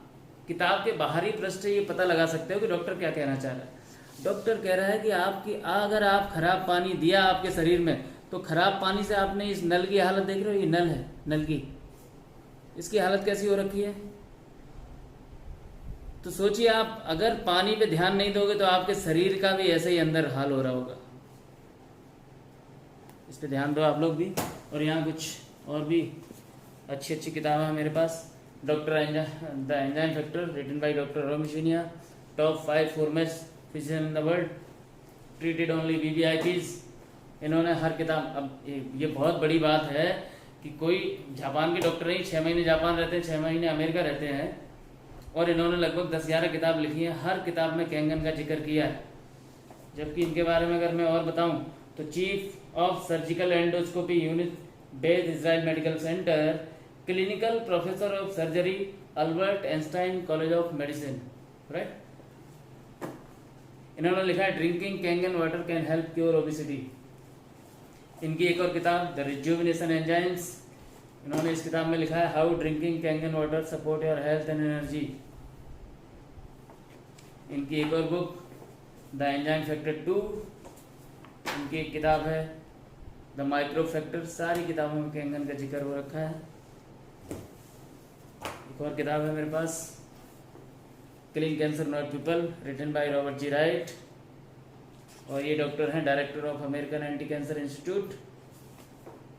किताब के बाहरी पृष्ठ से ये पता लगा सकते हो कि डॉक्टर क्या कहना चाह रहा है। डॉक्टर कह रहा है कि आपकी अगर आप खराब पानी दिया आपके शरीर में, तो खराब पानी से आपने इस नल की हालत देख रहे हो, ये नल है, नल की इसकी हालत कैसी हो रखी है। तो सोचिए, आप अगर पानी पे ध्यान नहीं दोगे तो आपके शरीर का भी ऐसे ही अंदर हाल हो रहा होगा। इस पे ध्यान दो आप लोग भी। और यहाँ कुछ और भी अच्छी अच्छी किताबें हैं मेरे पास। Doctor the enzyme factor, written by doctor Hiromi Shinya, top 5 foremost physician in the world, treated only BBIPs। इन्होंने हर किताब, अब ये बहुत बड़ी बात है कि कोई जापान के डॉक्टर नहीं, 6 महीने जापान रहते हैं, 6 महीने अमेरिका रहते हैं, और इन्होंने लगभग 10-11 किताब लिखी है। हर किताब में कैंगन का जिक्र किया है। जबकि इनके बारे में अगर मैं और बताऊं तो chief of surgical endoscopy unit, based Israel medical centre, clinical professor of surgery, Albert Einstein college of medicine, right. इन्होंने लिखा है drinking Kangen water can help cure obesity. इनकी एक और किताब द रिजुविनेशन एंजाइम्स, इन्होंने इस किताब में लिखा है how drinking Kangen water support your health and energy. इनकी एक और बुक द एंजाइम फैक्टर 2, इनकी एक किताब है द माइक्रो फैक्टर। सारी किताबों में कैंगन का जिक्र हो रखा है। एक और किताब है मेरे पास, killing cancer not people, written by Robert G Wright, और ये डॉक्टर हैं director of American anti cancer institute.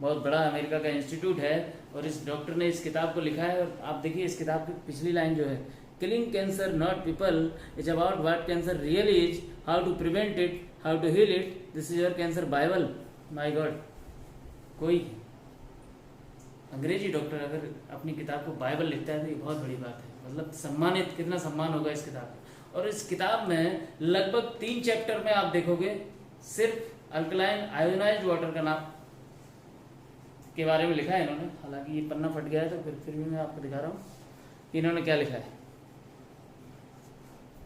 बहुत बड़ा अमेरिका का इंस्टीट्यूट है, और इस डॉक्टर ने इस किताब को लिखा है। और आप देखिए इस किताब की पिछली लाइन जो है, killing cancer not people is about what cancer really is, how to prevent it how to heal it, this is your cancer bible. My god, कोई अंग्रेजी डॉक्टर अगर अपनी किताब को बाइबल लिखता है तो ये बहुत बड़ी बात है। मतलब सम्मानित, कितना सम्मान होगा इस किताब का। और इस किताब में लगभग 3 चैप्टर में आप देखोगे सिर्फ अल्कलाइन आयोनाइज्ड वाटर का नाम के बारे में लिखा है इन्होंने। हालांकि ये पन्ना फट गया है तो फिर भी मैं आपको दिखा रहा हूँ कि इन्होंने क्या लिखा है।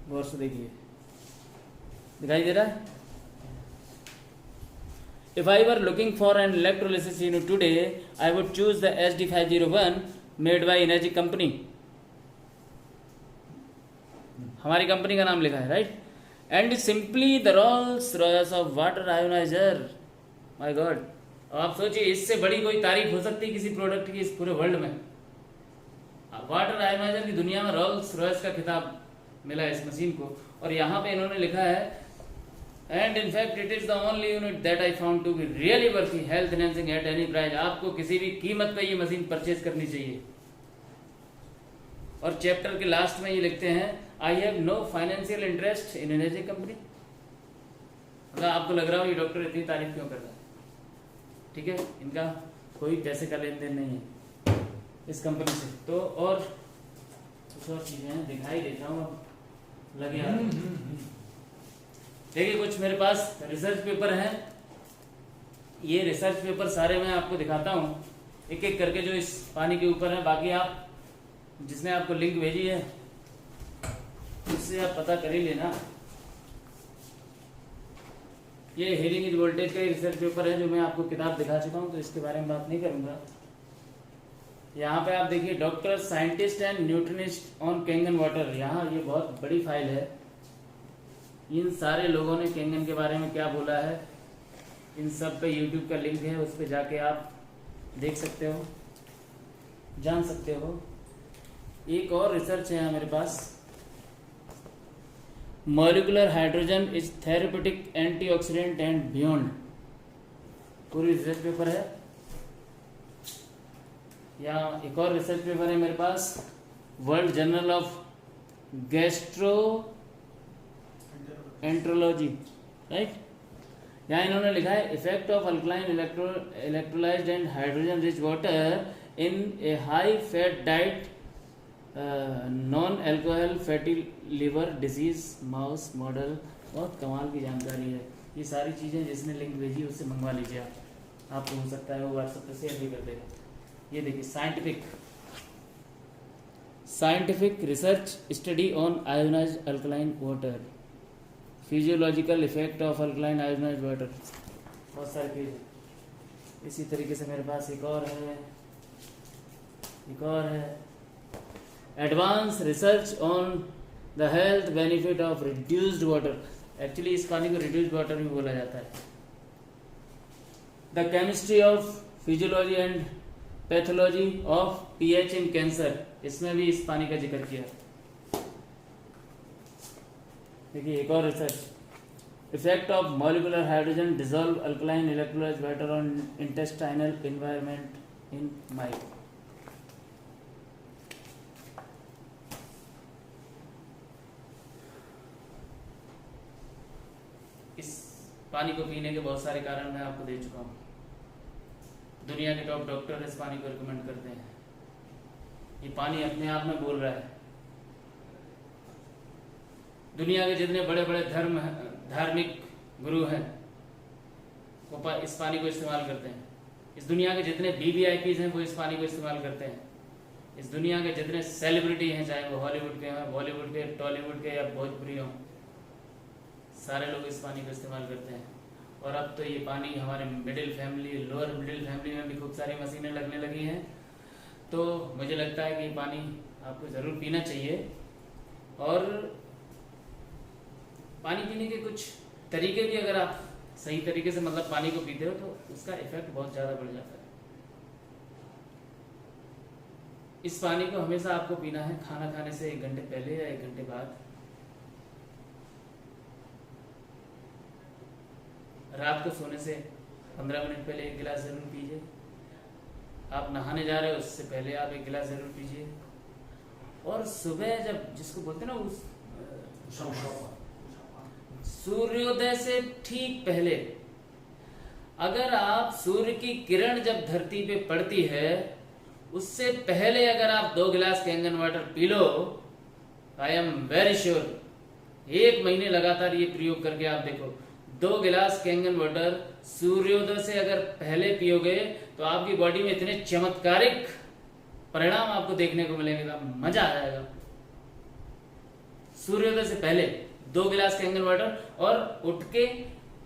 गौर से देखिए, दिखाई दे रहा है। If I were looking for an electrolysis unit today, I would choose the SD501 made by Energy Company. हमारी कंपनी का नाम लिखा है, right. And simply the Rolls Royce of water ionizer. My god, आप सोचिए इससे बड़ी कोई तारीफ हो सकती है किसी प्रोडक्ट की इस पूरे वर्ल्ड में। वाटर आयोनाइजर की दुनिया में रोल्स रॉयस का खिताब मिला है इस मशीन को। और यहाँ पे इन्होंने लिखा है and in fact it is the only unit that I found to be really worth health enhancing at any price. आपको किसी भी कीमत पे ये मशीन परचेज करनी चाहिए। और चैप्टर के लास्ट में ये लिखते हैं I have no financial interest in Energy Company. अगर आपको लग रहा हो ये डॉक्टर इतनी तारीफ क्यों कर रहा है, ठीक है, इनका कोई पैसे का लेन देन नहीं है इस कंपनी से। तो और कुछ और चीजें दिखाई देता हूँ, अब लगे देखिए कुछ मेरे पास रिसर्च पेपर हैं। ये रिसर्च पेपर सारे मैं आपको दिखाता हूँ एक एक करके जो इस पानी के ऊपर है। बाकी आप जिसने आपको लिंक भेजी है उससे आप पता कर ही लेना। ये हीलिंग इज वोल्टेज का रिसर्च पेपर है जो मैं आपको किताब दिखा चुका हूँ, तो इसके बारे में बात नहीं करूंगा। यहाँ पे आप देखिए doctor scientist and nutritionist on Kangen water. यहाँ ये बहुत बड़ी फाइल है। इन सारे लोगों ने कैंगन के बारे में क्या बोला है, इन सब पे यूट्यूब का लिंक है, उस पर जाके आप देख सकते हो, जान सकते हो। एक और रिसर्च है यहाँ मेरे पास, molecular hydrogen is therapeutic antioxidant and beyond. पूरी रिसर्च पेपर है। यहाँ एक और रिसर्च पेपर है मेरे पास, world journal of gastroenterology, right. यहाँ इन्होंने लिखा है effect of alkaline electrolysed and hydrogen rich water in a high fat diet non alcohol fatty liver disease mouse model. बहुत कमाल की जानकारी है। ये सारी चीज़ें जिसने लिंक भेजी उससे मंगवा लीजिए आप। आपको हो सकता है वो व्हाट्सएप पर शेयर भी कर देगा। ये देखिए scientific research study on ionised alkaline water, physiological effect of alkaline ionised water. बहुत सारे पेज। इसी तरीके से मेरे पास एक और है advance research on the health benefit of reduced water. Actually इस पानी को रिड्यूस्ड वाटर भी बोला जाता है। The chemistry of physiology and pathology of pH in cancer, इसमें भी इस पानी का जिक्र किया। देखिए एक और research, effect of molecular hydrogen dissolve alkaline electrolysed water on intestinal environment in might. इस पानी को पीने के बहुत सारे कारण मैं आपको दे चुका हूँ। दुनिया के टॉप डॉक्टर इस पानी को रिकमेंड करते हैं। ये पानी अपने आप में बोल रहा है। दुनिया के जितने बड़े बड़े धार्मिक गुरु हैं वो इस पानी को इस्तेमाल करते हैं। इस दुनिया के जितने VVIPs हैं वो इस पानी को इस्तेमाल करते हैं। इस दुनिया के जितने सेलिब्रिटी हैं, चाहे वो हॉलीवुड के हैं, बॉलीवुड के, टॉलीवुड के या भोजपुरी हों, सारे लोग इस पानी को इस्तेमाल करते हैं। और अब तो ये पानी हमारे middle family, lower middle family में भी खूब सारी मशीनें लगने लगी हैं। तो मुझे लगता है कि ये पानी आपको ज़रूर पीना चाहिए। और पानी पीने के कुछ तरीके भी अगर आप सही तरीके से मतलब पानी को पीते हो तो उसका इफेक्ट बहुत ज़्यादा बढ़ जाता है। इस पानी को हमेशा आपको पीना है खाना खाने से 1 घंटे पहले या 1 घंटे बाद। रात को सोने से 15 मिनट पहले 1 गिलास जरूर पीजिए। आप नहाने जा रहे हो उससे पहले आप 1 गिलास जरूर पीजिए। और सुबह जब जिसको बोलते हैं ना उस सूर्योदय से ठीक पहले अगर आप सूर्य की किरण जब धरती पे पड़ती है उससे पहले अगर आप 2 गिलास Kangen water P low, I am very sure 1 महीने लगातार ये प्रयोग करके आप देखो, 2 गिलास कैंगन वाटर सूर्योदय से अगर पहले पियोगे तो आपकी बॉडी में इतने चमत्कारिक परिणाम आपको देखने को मिलेंगे, मजा आ जाएगा। सूर्योदय से पहले 2 गिलास कैंगन वाटर, और उठ के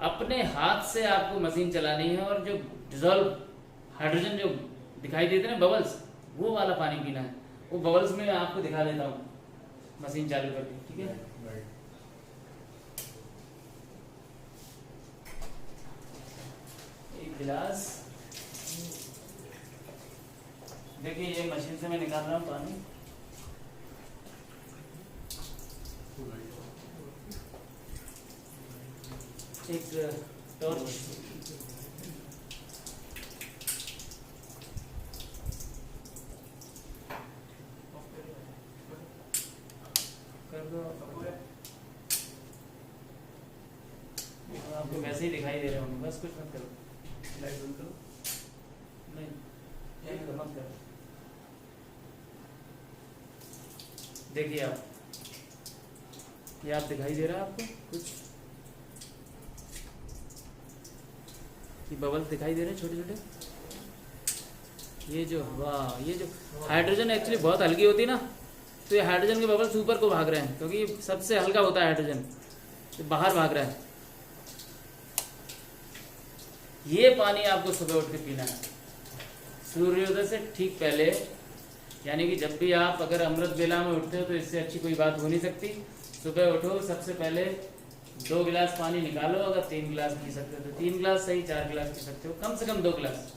अपने हाथ से आपको मशीन चलानी है और जो डिजोल्व हाइड्रोजन जो दिखाई देते हैं बबल्स, वो वाला पानी पीना है। वो बबल्स में आपको दिखा देता हूँ मशीन चालू करके, ठीक है। एक गिलास, देखिए ये मशीन से मैं निकाल रहा हूँ पानी। एक टॉर्च, कर दो, आपको वैसे ही दिखाई दे रहे होंगे, बस कुछ मत करो, नहीं मत करो। देखिए आप, ये आप दिखाई दे रहा है आपको कुछ, ये बबल्स दिखाई दे रहे हैं छोटे छोटे। ये जो वाह, ये जो हाइड्रोजन एक्चुअली बहुत हल्की होती है ना, तो ये हाइड्रोजन के बबल्स ऊपर को भाग रहे हैं क्योंकि ये सबसे हल्का होता है हाइड्रोजन, तो बाहर भाग रहा है। ये पानी आपको सुबह उठ के पीना है सूर्योदय से ठीक पहले, यानी कि जब भी आप अगर अमृत बेला में उठते हो तो इससे अच्छी कोई बात हो नहीं सकती। सुबह उठो, सबसे पहले 2 गिलास पानी निकालो, अगर 3 गिलास पी सकते हो तो 3 गिलास सही, 4 गिलास पी सकते हो, कम से कम 2 गिलास।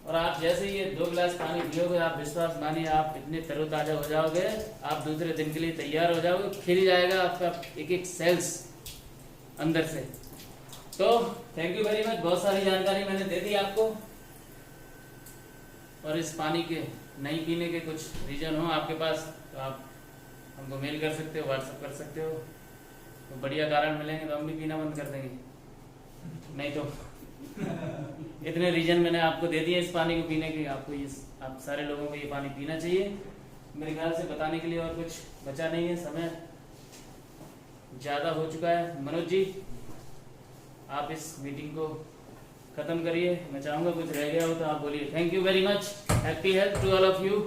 और आप जैसे ये 2 गिलास पानी पियोगे, आप विश्वास मानिए आप इतने तरोताजा हो जाओगे, आप दूसरे दिन के लिए तैयार हो जाओगे, खिल जाएगा आपका एक एक सेल्स अंदर से। तो थैंक यू वेरी मच, बहुत सारी जानकारी मैंने दे दी आपको। और इस पानी के नहीं पीने के कुछ रीजन हो आपके पास तो आप हमको मेल कर सकते हो, व्हाट्सएप कर सकते हो, तो बढ़िया कारण मिलेंगे तो हम भी पीना बंद कर देंगे। नहीं तो इतने रीजन मैंने आपको दे दिए इस पानी को पीने के, आपको ये आप सारे लोगों को ये पानी पीना चाहिए। मेरे ख्याल से बताने के लिए और कुछ बचा नहीं है, समय ज़्यादा हो चुका है। मनोज जी, आप इस मीटिंग को खत्म करिए। मैं चाहूँगा कुछ रह गया हो तो आप बोलिए। Thank you very much, happy health to all of you.